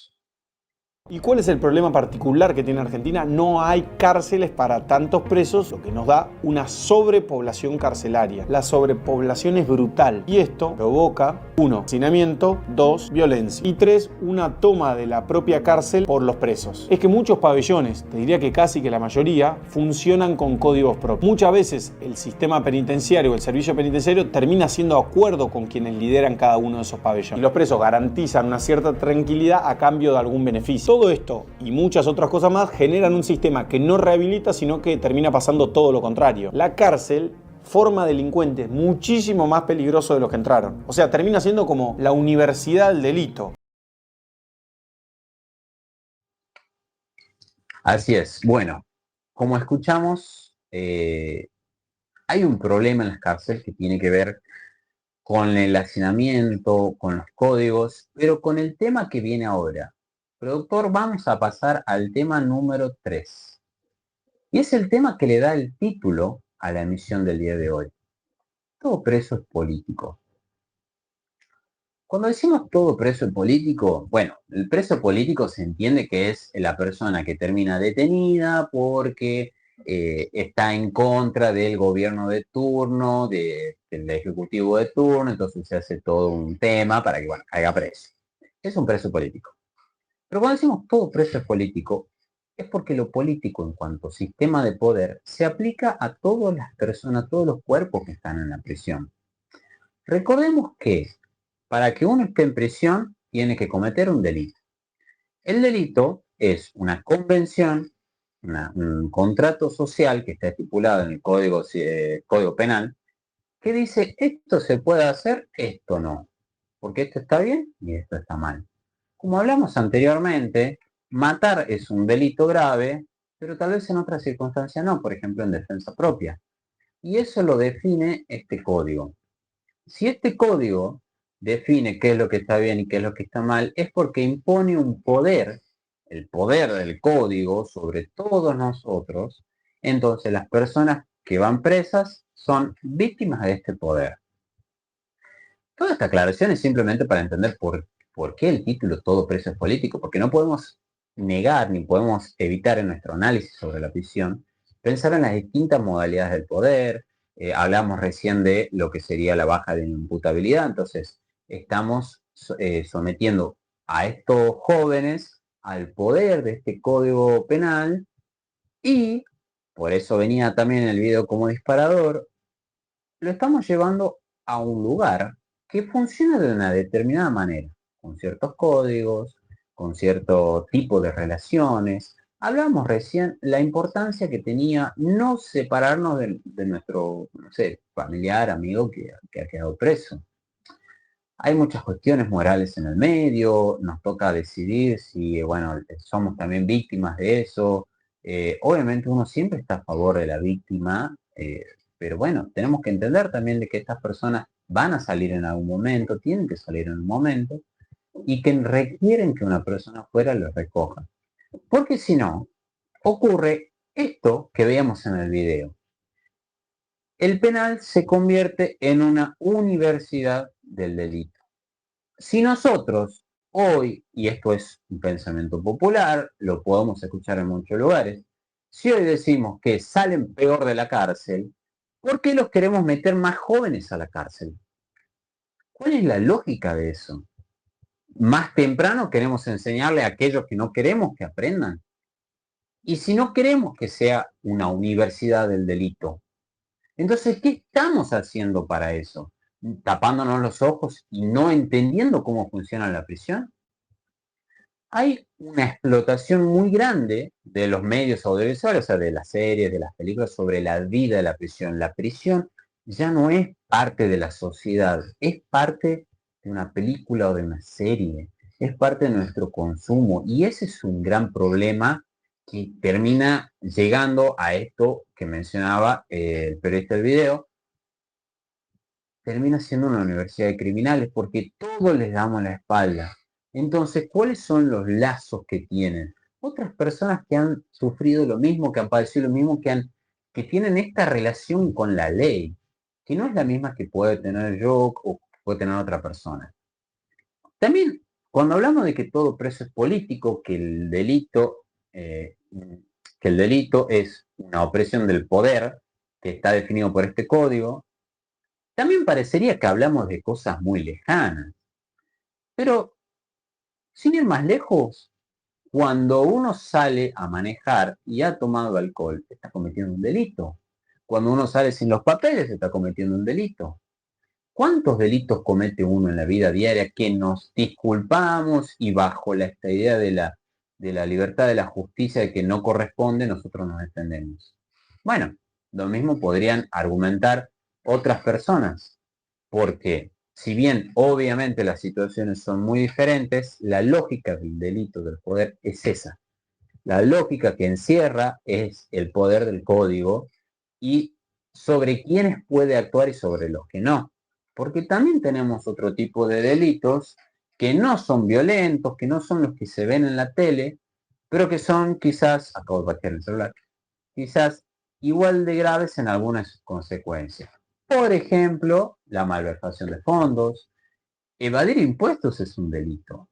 Speaker 4: ¿Y cuál es el problema particular que tiene Argentina? No hay cárceles para tantos presos, lo que nos da una sobrepoblación carcelaria. La sobrepoblación es brutal y esto provoca, 1, hacinamiento, 2, violencia y 3, una toma de la propia cárcel por los presos. Es que muchos pabellones, te diría que casi que la mayoría, funcionan con códigos propios. Muchas veces el sistema penitenciario o el servicio penitenciario termina haciendo acuerdo con quienes lideran cada uno de esos pabellones. Y los presos garantizan una cierta tranquilidad a cambio de algún beneficio. Todo esto y muchas otras cosas más generan un sistema que no rehabilita, sino que termina pasando todo lo contrario. La cárcel forma delincuentes muchísimo más peligrosos de los que entraron. O sea, termina siendo como la universidad del delito.
Speaker 1: Así es. Bueno, como escuchamos, hay un problema en las cárceles que tiene que ver con el hacinamiento, con los códigos, pero con el tema que viene ahora. Productor, vamos a pasar al tema número 3. Y es el tema que le da el título a la emisión del día de hoy. Todo preso es político. Cuando decimos todo preso es político, bueno, el preso político se entiende que es la persona que termina detenida porque está en contra del gobierno de turno, del ejecutivo de turno, entonces se hace todo un tema para que, bueno, caiga preso. Es un preso político. Pero cuando decimos todo preso es político, es porque lo político en cuanto sistema de poder se aplica a todas las personas, a todos los cuerpos que están en la prisión. Recordemos que para que uno esté en prisión tiene que cometer un delito. El delito es una convención, un contrato social que está estipulado en el Código Penal, que dice esto se puede hacer, esto no, porque esto está bien y esto está mal. Como hablamos anteriormente, matar es un delito grave, pero tal vez en otras circunstancias no, por ejemplo en defensa propia. Y eso lo define este código. Si este código define qué es lo que está bien y qué es lo que está mal, es porque impone un poder, el poder del código sobre todos nosotros. Entonces las personas que van presas son víctimas de este poder. Toda esta aclaración es simplemente para entender por qué el título Todo preso es político, porque no podemos negar ni podemos evitar en nuestro análisis sobre la prisión pensar en las distintas modalidades del poder. Hablamos recién de lo que sería la baja de imputabilidad, entonces estamos sometiendo a estos jóvenes al poder de este código penal y, por eso venía también en el video como disparador, lo estamos llevando a un lugar que funciona de una determinada manera, con ciertos códigos, con cierto tipo de relaciones, Hablábamos recién la importancia que tenía no separarnos de nuestro, no sé, familiar, amigo que ha quedado preso. Hay muchas cuestiones morales en el medio, nos toca decidir si, bueno, somos también víctimas de eso. Obviamente uno siempre está a favor de la víctima, pero bueno, tenemos que entender también de que estas personas van a salir en algún momento, tienen que salir en un momento, y que requieren que una persona afuera los recoja. Porque si no, ocurre esto que veíamos en el video. El penal se convierte en una universidad del delito. Si nosotros hoy, y esto es un pensamiento popular, lo podemos escuchar en muchos lugares, si hoy decimos que salen peor de la cárcel, ¿por qué los queremos meter más jóvenes a la cárcel? ¿Cuál es la lógica de eso? Más temprano queremos enseñarle a aquellos que no queremos que aprendan. Y si no queremos que sea una universidad del delito, entonces, ¿qué estamos haciendo para eso? ¿Tapándonos los ojos y no entendiendo cómo funciona la prisión? Hay una explotación muy grande de los medios audiovisuales, o sea, de las series, de las películas, sobre la vida de la prisión. La prisión ya no es parte de la sociedad, es parte de una película o de una serie, es parte de nuestro consumo. Y ese es un gran problema que termina llegando a esto que mencionaba el periodista del video, termina siendo una universidad de criminales porque todos les damos la espalda. Entonces, ¿cuáles son los lazos que tienen? Otras personas que han sufrido lo mismo, que han padecido lo mismo, que tienen esta relación con la ley, que no es la misma que puede tener yo o puede tener otra persona. También, cuando hablamos de que todo preso es político, que el delito es una opresión del poder, que está definido por este código, también parecería que hablamos de cosas muy lejanas. Pero, sin ir más lejos, cuando uno sale a manejar y ha tomado alcohol, está cometiendo un delito. Cuando uno sale sin los papeles, está cometiendo un delito. ¿Cuántos delitos comete uno en la vida diaria que nos disculpamos y bajo esta idea de la libertad de la justicia de que no corresponde, nosotros nos defendemos? Bueno, lo mismo podrían argumentar otras personas, porque si bien obviamente las situaciones son muy diferentes, la lógica del delito del poder es esa. La lógica que encierra es el poder del código y sobre quiénes puede actuar y sobre los que no. Porque también tenemos otro tipo de delitos que no son violentos, que no son los que se ven en la tele, pero que son quizás, acabo de batear el celular, quizás igual de graves en algunas consecuencias. Por ejemplo, la malversación de fondos. Evadir impuestos es un delito.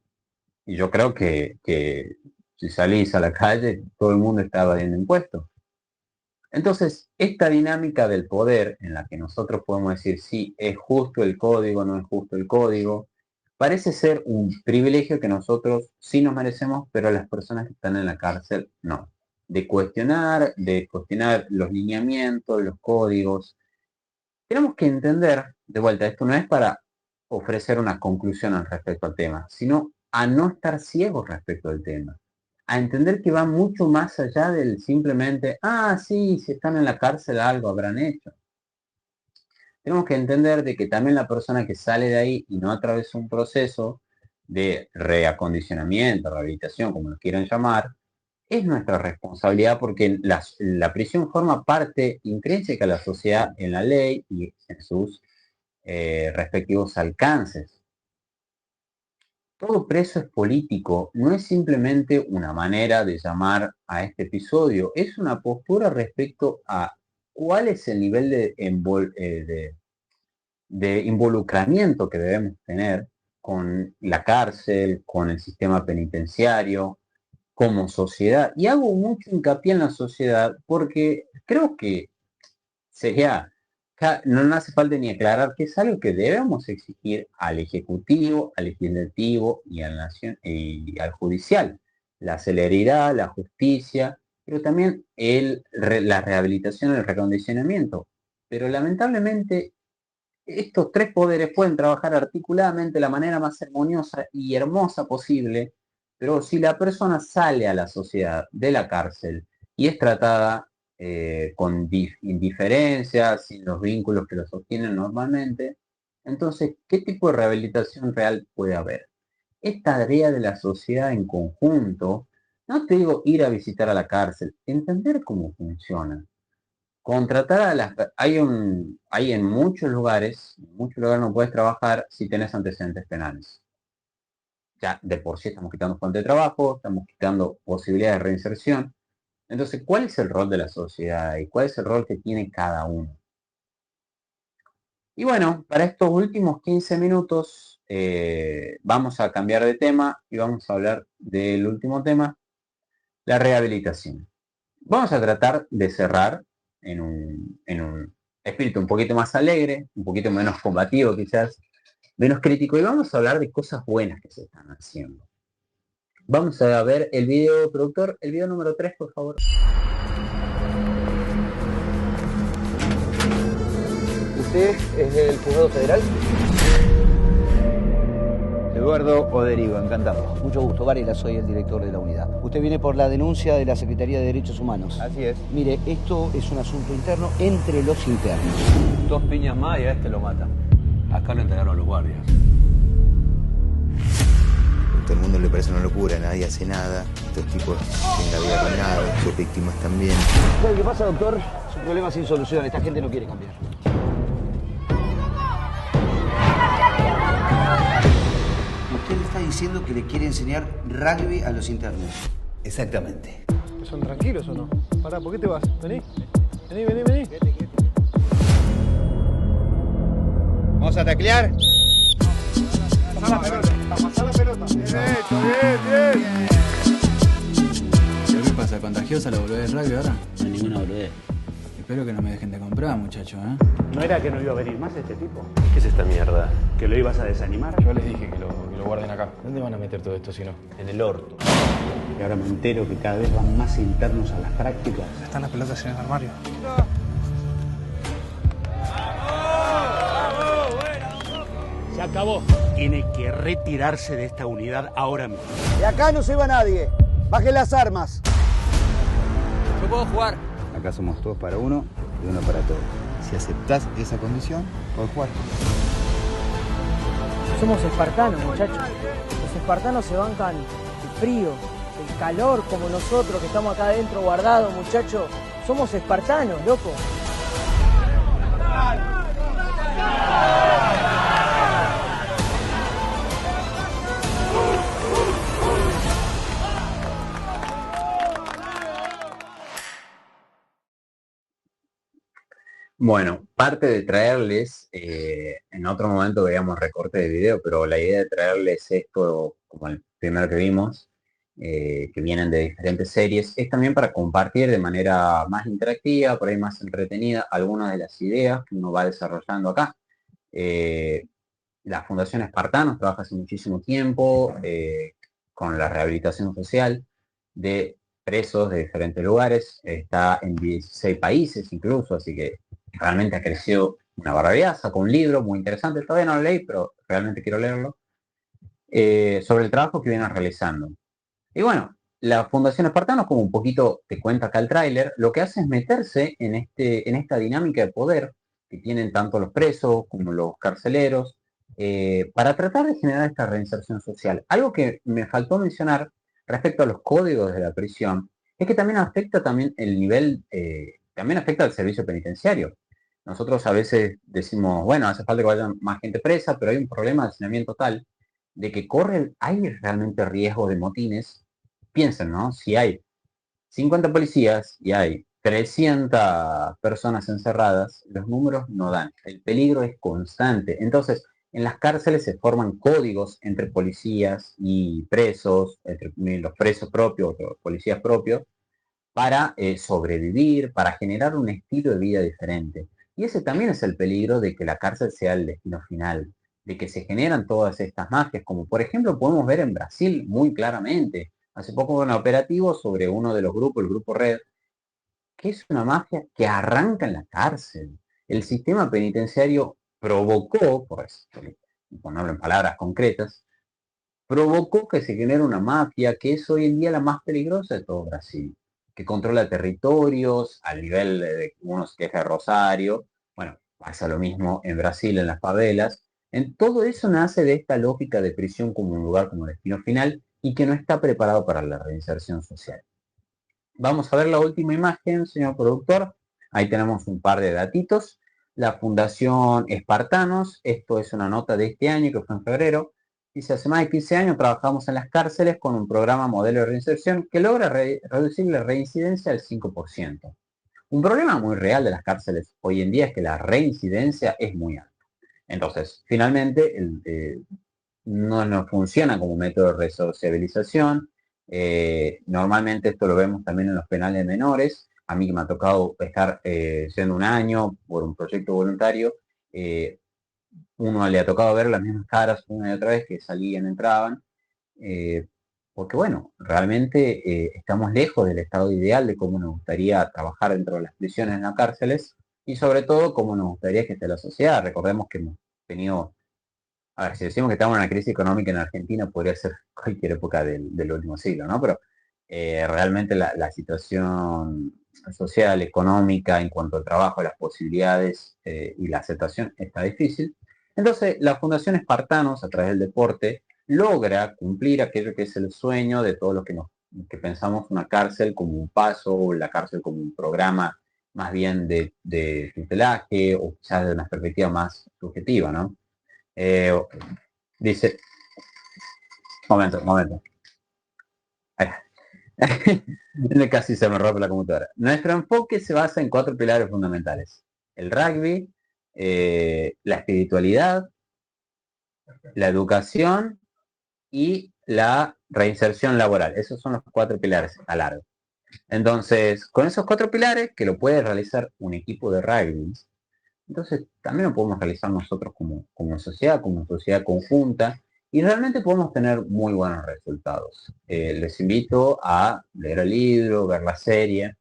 Speaker 1: Y yo creo que si salís a la calle, todo el mundo está evadiendo impuestos. Entonces, esta dinámica del poder en la que nosotros podemos decir si es justo el código, no es justo el código, parece ser un privilegio que nosotros sí nos merecemos, pero las personas que están en la cárcel no. De cuestionar los lineamientos, los códigos. Tenemos que entender, de vuelta, esto no es para ofrecer una conclusión al respecto al tema, sino a no estar ciegos respecto al tema, a entender que va mucho más allá del simplemente, sí, si están en la cárcel algo habrán hecho. Tenemos que entender de que también la persona que sale de ahí y no atravesó un proceso de reacondicionamiento, rehabilitación, como lo quieran llamar, es nuestra responsabilidad porque la prisión forma parte intrínseca de la sociedad en la ley y en sus respectivos alcances. Todo preso es político, no es simplemente una manera de llamar a este episodio, es una postura respecto a cuál es el nivel de involucramiento que debemos tener con la cárcel, con el sistema penitenciario, como sociedad. Y hago mucho hincapié en la sociedad porque creo que sería, no hace falta ni aclarar que es algo que debemos exigir al Ejecutivo, al Legislativo y al Judicial. La celeridad, la justicia, pero también la rehabilitación, el recondicionamiento. Pero lamentablemente estos tres poderes pueden trabajar articuladamente de la manera más armoniosa y hermosa posible, Pero si la persona sale a la sociedad de la cárcel y es tratada con indiferencia, sin los vínculos que lo sostienen normalmente, entonces, ¿qué tipo de rehabilitación real puede haber? Es tarea de la sociedad en conjunto, no te digo ir a visitar a la cárcel, entender cómo funciona. Contratar a las... Hay en muchos lugares no puedes trabajar si tienes antecedentes penales. Ya de por sí estamos quitando fuente de trabajo, estamos quitando posibilidades de reinserción. Entonces, ¿cuál es el rol de la sociedad y cuál es el rol que tiene cada uno? Y bueno, para estos últimos 15 minutos vamos a cambiar de tema y vamos a hablar del último tema, la rehabilitación. Vamos a tratar de cerrar en un espíritu un poquito más alegre, un poquito menos combativo quizás, menos crítico, y vamos a hablar de cosas buenas que se están haciendo. Vamos a ver el video, productor, el video número 3, por favor.
Speaker 5: ¿Usted es del Juzgado Federal?
Speaker 6: Eduardo Oderigo, encantado.
Speaker 5: Mucho gusto, Varela, soy el director de la unidad. Usted viene por la denuncia de la Secretaría de Derechos Humanos.
Speaker 6: Así es.
Speaker 5: Mire, esto es un asunto interno entre los internos.
Speaker 6: 2 piñas más y a este lo matan. Acá lo entregaron a los guardias.
Speaker 7: A todo el mundo le parece una locura, nadie hace nada. Estos tipos tienen la vida arruinada, sus víctimas también.
Speaker 5: ¿Sabe qué pasa, doctor? Es un problema sin solución. Esta gente no quiere cambiar. Usted le está diciendo que le quiere enseñar rugby a los internos.
Speaker 6: Exactamente.
Speaker 2: ¿Son tranquilos o no? Pará, ¿por qué te vas? Vení. Vení.
Speaker 6: ¿Vamos a taclear?
Speaker 2: Pasá la pelota. Bien.
Speaker 8: ¿Qué pasa? ¿Contagiosa la boludez del rugby ahora?
Speaker 9: No hay ninguna boludez.
Speaker 8: Espero que no me dejen de comprar, muchachos, ¿eh?
Speaker 10: ¿No era que no iba a venir más este tipo?
Speaker 11: ¿Qué es esta mierda?
Speaker 10: ¿Que lo ibas a desanimar?
Speaker 11: Yo les dije que lo guarden acá. ¿Dónde van a meter todo esto si no?
Speaker 10: En el orto. Y ahora me entero que cada vez van más internos a las prácticas.
Speaker 2: Están las pelotas en el armario.
Speaker 10: Se acabó. Tiene que retirarse de esta unidad ahora mismo.
Speaker 5: De acá no se va nadie. Bajen las armas.
Speaker 8: Yo puedo jugar.
Speaker 6: Acá somos todos para uno y uno para todos.
Speaker 7: Si aceptás esa condición, podés jugar.
Speaker 12: Somos espartanos, muchachos. Los espartanos se bancan el frío, el calor, como nosotros que estamos acá adentro guardados, muchachos. Somos espartanos, loco.
Speaker 1: Bueno, parte de traerles, en otro momento veíamos recorte de video, pero la idea de traerles esto, como el primero que vimos, que vienen de diferentes series, es también para compartir de manera más interactiva, por ahí más entretenida, algunas de las ideas que uno va desarrollando acá. La Fundación Espartanos trabaja hace muchísimo tiempo con la rehabilitación social de presos de diferentes lugares, está en 16 países incluso, así que realmente ha crecido una barbaridad. Sacó un libro muy interesante, todavía no lo leí, pero realmente quiero leerlo, sobre el trabajo que vienen realizando. Y bueno, la Fundación Espartanos, como un poquito te cuenta acá el tráiler, lo que hace es meterse en esta dinámica de poder que tienen tanto los presos como los carceleros, para tratar de generar esta reinserción social. Algo que me faltó mencionar respecto a los códigos de la prisión es que también afecta también el nivel, también afecta al servicio penitenciario. Nosotros a veces decimos, bueno, hace falta que vaya más gente presa, pero hay un problema de hacinamiento tal de que hay realmente riesgo de motines. Piensen, ¿no? Si hay 50 policías y hay 300 personas encerradas, los números no dan. El peligro es constante. Entonces, en las cárceles se forman códigos entre policías y presos, entre los presos propios, los policías propios, para sobrevivir, para generar un estilo de vida diferente. Y ese también es el peligro de que la cárcel sea el destino final, de que se generan todas estas mafias, como por ejemplo podemos ver en Brasil muy claramente. Hace poco hubo un operativo sobre uno de los grupos, el Grupo Red, que es una mafia que arranca en la cárcel. El sistema penitenciario provocó, por ponerlo en palabras concretas, provocó que se genere una mafia que es hoy en día la más peligrosa de todo Brasil, que controla territorios al nivel de unos que es de Rosario. Bueno, pasa lo mismo en Brasil, en las favelas. En todo eso nace de esta lógica de prisión como un lugar como destino final y que no está preparado para la reinserción social. Vamos a ver la última imagen, señor productor. Ahí tenemos un par de datitos. La Fundación Espartanos, esto es una nota de este año que fue en febrero. Dice, hace más de 15 años trabajamos en las cárceles con un programa modelo de reinserción que logra reducir la reincidencia al 5%. Un problema muy real de las cárceles hoy en día es que la reincidencia es muy alta. Entonces, finalmente, no funciona como método de resociabilización. Normalmente esto lo vemos también en los penales menores. A mí que me ha tocado estar siendo un año por un proyecto voluntario, uno le ha tocado ver las mismas caras una y otra vez que salían, entraban, porque bueno, realmente estamos lejos del estado ideal de cómo nos gustaría trabajar dentro de las prisiones en las cárceles y sobre todo cómo nos gustaría que esté la sociedad. Recordemos que hemos tenido, a ver, si decimos que estamos en una crisis económica en Argentina, podría ser cualquier época del último siglo, ¿no? Pero realmente la situación social, económica, en cuanto al trabajo, las posibilidades y la aceptación está difícil. Entonces, la Fundación Espartanos, a través del deporte, logra cumplir aquello que es el sueño de todos los que pensamos una cárcel como un paso, o la cárcel como un programa más bien de tutelaje, o quizás de una perspectiva más subjetiva, ¿no? Dice, momento. Casi se me rompe la computadora. Nuestro enfoque se basa en 4 pilares fundamentales: el rugby, la espiritualidad, la educación y la reinserción laboral. Esos son los 4 pilares a largo. Entonces, con esos 4 pilares, que lo puede realizar un equipo de rugby, entonces también lo podemos realizar nosotros como sociedad conjunta, y realmente podemos tener muy buenos resultados. Les invito a leer el libro, ver la serie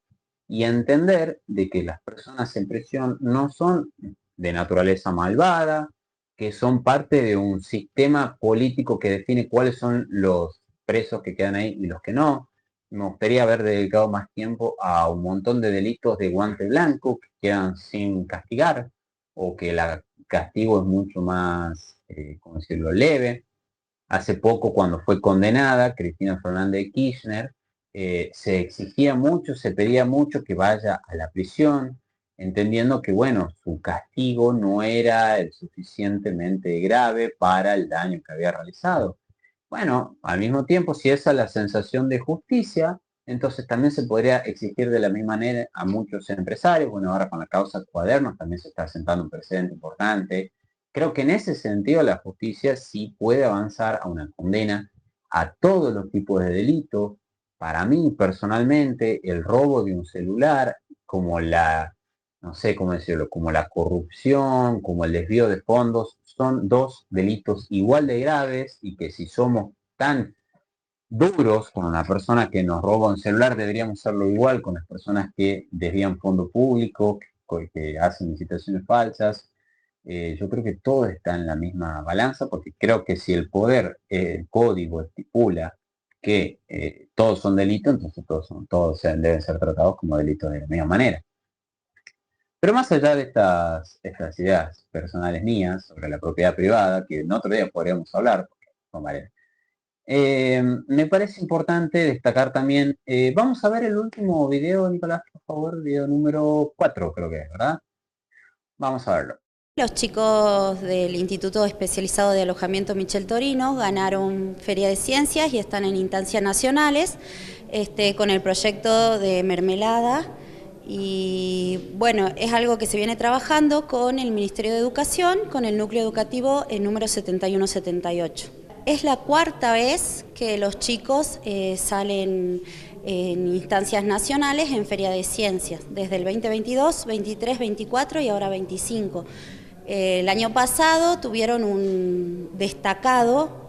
Speaker 1: y a entender de que las personas en prisión no son de naturaleza malvada, que son parte de un sistema político que define cuáles son los presos que quedan ahí y los que no. Me gustaría haber dedicado más tiempo a un montón de delitos de guante blanco que quedan sin castigar, o que el castigo es mucho más, ¿cómo decirlo?, leve. Hace poco, cuando fue condenada Cristina Fernández de Kirchner, se exigía mucho, se pedía mucho que vaya a la prisión, entendiendo que, bueno, su castigo no era el suficientemente grave para el daño que había realizado. Bueno, al mismo tiempo, si esa es la sensación de justicia, entonces también se podría exigir de la misma manera a muchos empresarios. Bueno, ahora con la causa Cuadernos también se está sentando un precedente importante. Creo que en ese sentido la justicia sí puede avanzar a una condena a todos los tipos de delitos. Para mí, personalmente, el robo de un celular, como no sé cómo decirlo, como la corrupción, como el desvío de fondos, son 2 delitos igual de graves, y que si somos tan duros con una persona que nos roba un celular, deberíamos hacerlo igual con las personas que desvían fondo público, que hacen licitaciones falsas. Yo creo que todo está en la misma balanza, porque creo que si el poder, el código estipula que todos son delitos, entonces todos deben ser tratados como delitos de la misma manera. Pero más allá de estas ideas personales mías sobre la propiedad privada, que en otro día podríamos hablar, porque son varias, me parece importante destacar también, vamos a ver el último video, Nicolás, por favor, video número 4 creo que es, ¿verdad? Vamos a verlo.
Speaker 9: Los chicos del Instituto Especializado de Alojamiento Michel Torino ganaron Feria de Ciencias y están en instancias nacionales con el proyecto de mermelada. Y bueno, es algo que se viene trabajando con el Ministerio de Educación, con el núcleo educativo número 7178. Es la 4ª vez que los chicos salen en instancias nacionales en Feria de Ciencias, desde el 2022, 23, 24 y ahora 25. El año pasado tuvieron un destacado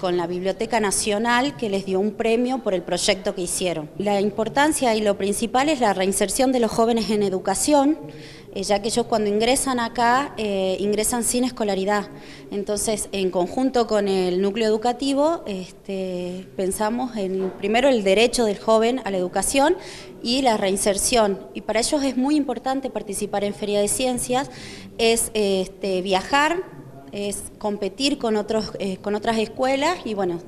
Speaker 9: con la Biblioteca Nacional, que les dio un premio por el proyecto que hicieron. La importancia y lo principal es la reinserción de los jóvenes en educación, ya que ellos cuando ingresan acá, ingresan sin escolaridad. Entonces, en conjunto con el núcleo educativo, pensamos en, primero, el derecho del joven a la educación y la reinserción. Y para ellos es muy importante participar en Feria de Ciencias, es viajar, es competir con otras escuelas y, bueno,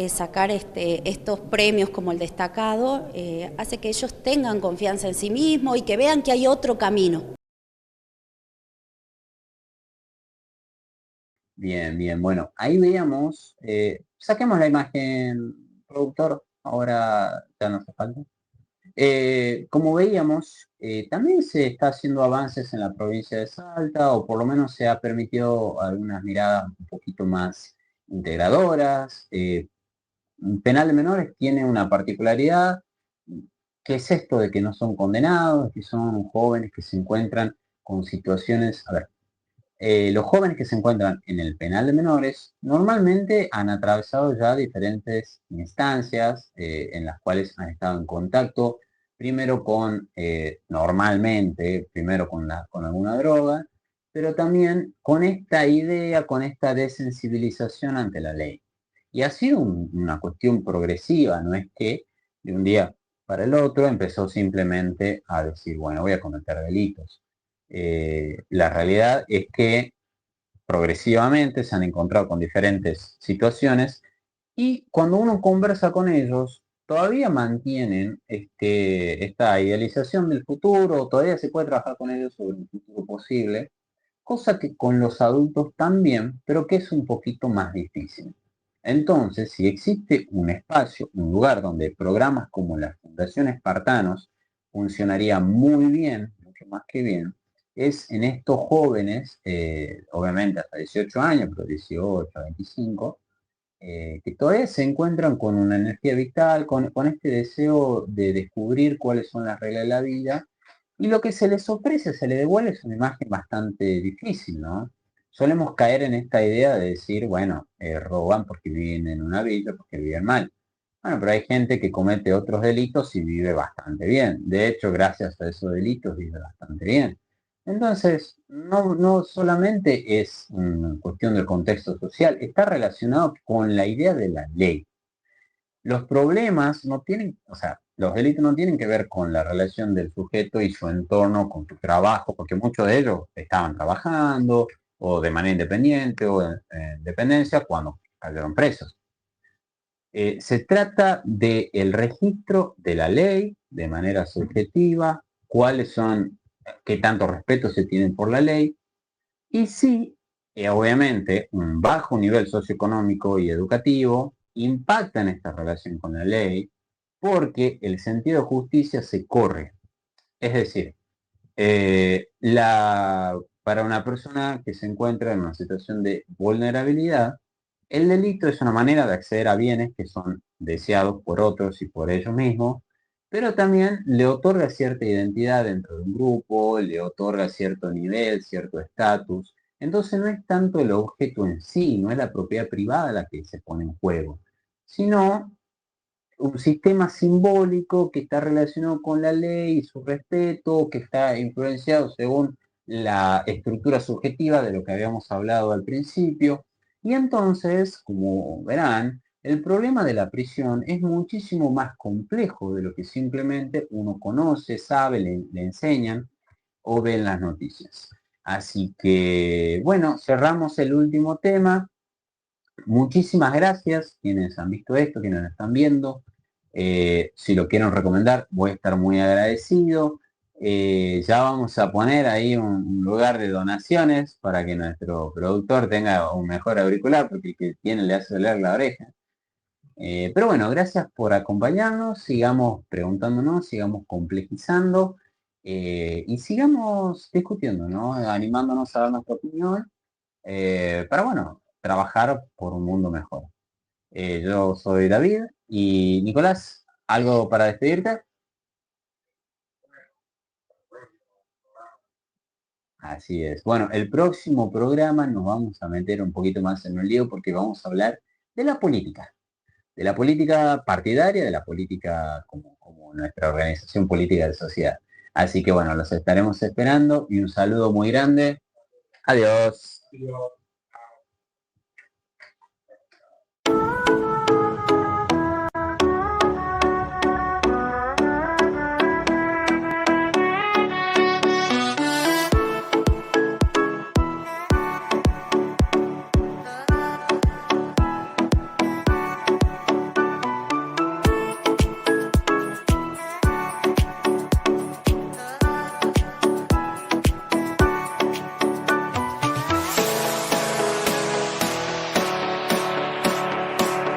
Speaker 9: sacar estos premios como el destacado, hace que ellos tengan confianza en sí mismos y que vean que hay otro camino.
Speaker 1: Bien, bien, bueno, ahí veíamos, saquemos la imagen, productor, ahora ya no hace falta. Como veíamos, también se está haciendo avances en la provincia de Salta, o por lo menos se ha permitido algunas miradas un poquito más integradoras. Penal de menores tiene una particularidad, que es esto de que no son condenados, que son jóvenes que se encuentran con situaciones, a ver, los jóvenes que se encuentran en el penal de menores normalmente han atravesado ya diferentes instancias en las cuales han estado en contacto, primero con, normalmente, primero con alguna droga, pero también con esta idea, con esta desensibilización ante la ley. Y ha sido una cuestión progresiva, no es que de un día para el otro empezó simplemente a decir, bueno, voy a cometer delitos. La realidad es que progresivamente se han encontrado con diferentes situaciones y cuando uno conversa con ellos, todavía mantienen esta idealización del futuro, todavía se puede trabajar con ellos sobre un futuro posible, cosa que con los adultos también, pero que es un poquito más difícil. Entonces, si existe un espacio, un lugar donde programas como la Fundación Espartanos funcionaría muy bien, mucho más que bien, es en estos jóvenes, obviamente hasta 18 años, pero 18 a 25, que todavía se encuentran con una energía vital, con este deseo de descubrir cuáles son las reglas de la vida, y lo que se les ofrece, se les devuelve es una imagen bastante difícil, ¿no? Solemos caer en esta idea de decir, bueno, roban porque viven en una villa, porque viven mal. Bueno, pero hay gente que comete otros delitos y vive bastante bien. De hecho, gracias a esos delitos vive bastante bien. Entonces, no solamente es una cuestión del contexto social, está relacionado con la idea de la ley. Los problemas no tienen, o sea, los delitos no tienen que ver con la relación del sujeto y su entorno, con su trabajo, porque muchos de ellos estaban trabajando o de manera independiente o en dependencia cuando cayeron presos. Se trata del registro de la ley de manera subjetiva, cuáles son, qué tanto respeto se tienen por la ley, y sí, obviamente, un bajo nivel socioeconómico y educativo impacta en esta relación con la ley porque el sentido de justicia se corre. Es decir, para una persona que se encuentra en una situación de vulnerabilidad, el delito es una manera de acceder a bienes que son deseados por otros y por ellos mismos, pero también le otorga cierta identidad dentro de un grupo, le otorga cierto nivel, cierto estatus. Entonces no es tanto el objeto en sí, no es la propiedad privada la que se pone en juego, sino un sistema simbólico que está relacionado con la ley y su respeto, que está influenciado según la estructura subjetiva de lo que habíamos hablado al principio. Y entonces, como verán, el problema de la prisión es muchísimo más complejo de lo que simplemente uno conoce, sabe, le enseñan o ve en las noticias. Así que, bueno, cerramos el último tema. Muchísimas gracias quienes han visto esto, quienes lo están viendo. Si lo quieren recomendar, voy a estar muy agradecido. Ya vamos a poner ahí un lugar de donaciones para que nuestro productor tenga un mejor auricular, porque el que tiene le hace doler la oreja. Pero bueno, gracias por acompañarnos, sigamos preguntándonos, sigamos complejizando y sigamos discutiendo, ¿no? Animándonos a dar nuestra opinión para, bueno, trabajar por un mundo mejor. Yo soy David y Nicolás, ¿algo para despedirte? Así es. Bueno, el próximo programa nos vamos a meter un poquito más en el lío porque vamos a hablar de la política partidaria, de la política como nuestra organización política de sociedad. Así que bueno, los estaremos esperando y un saludo muy grande. Adiós.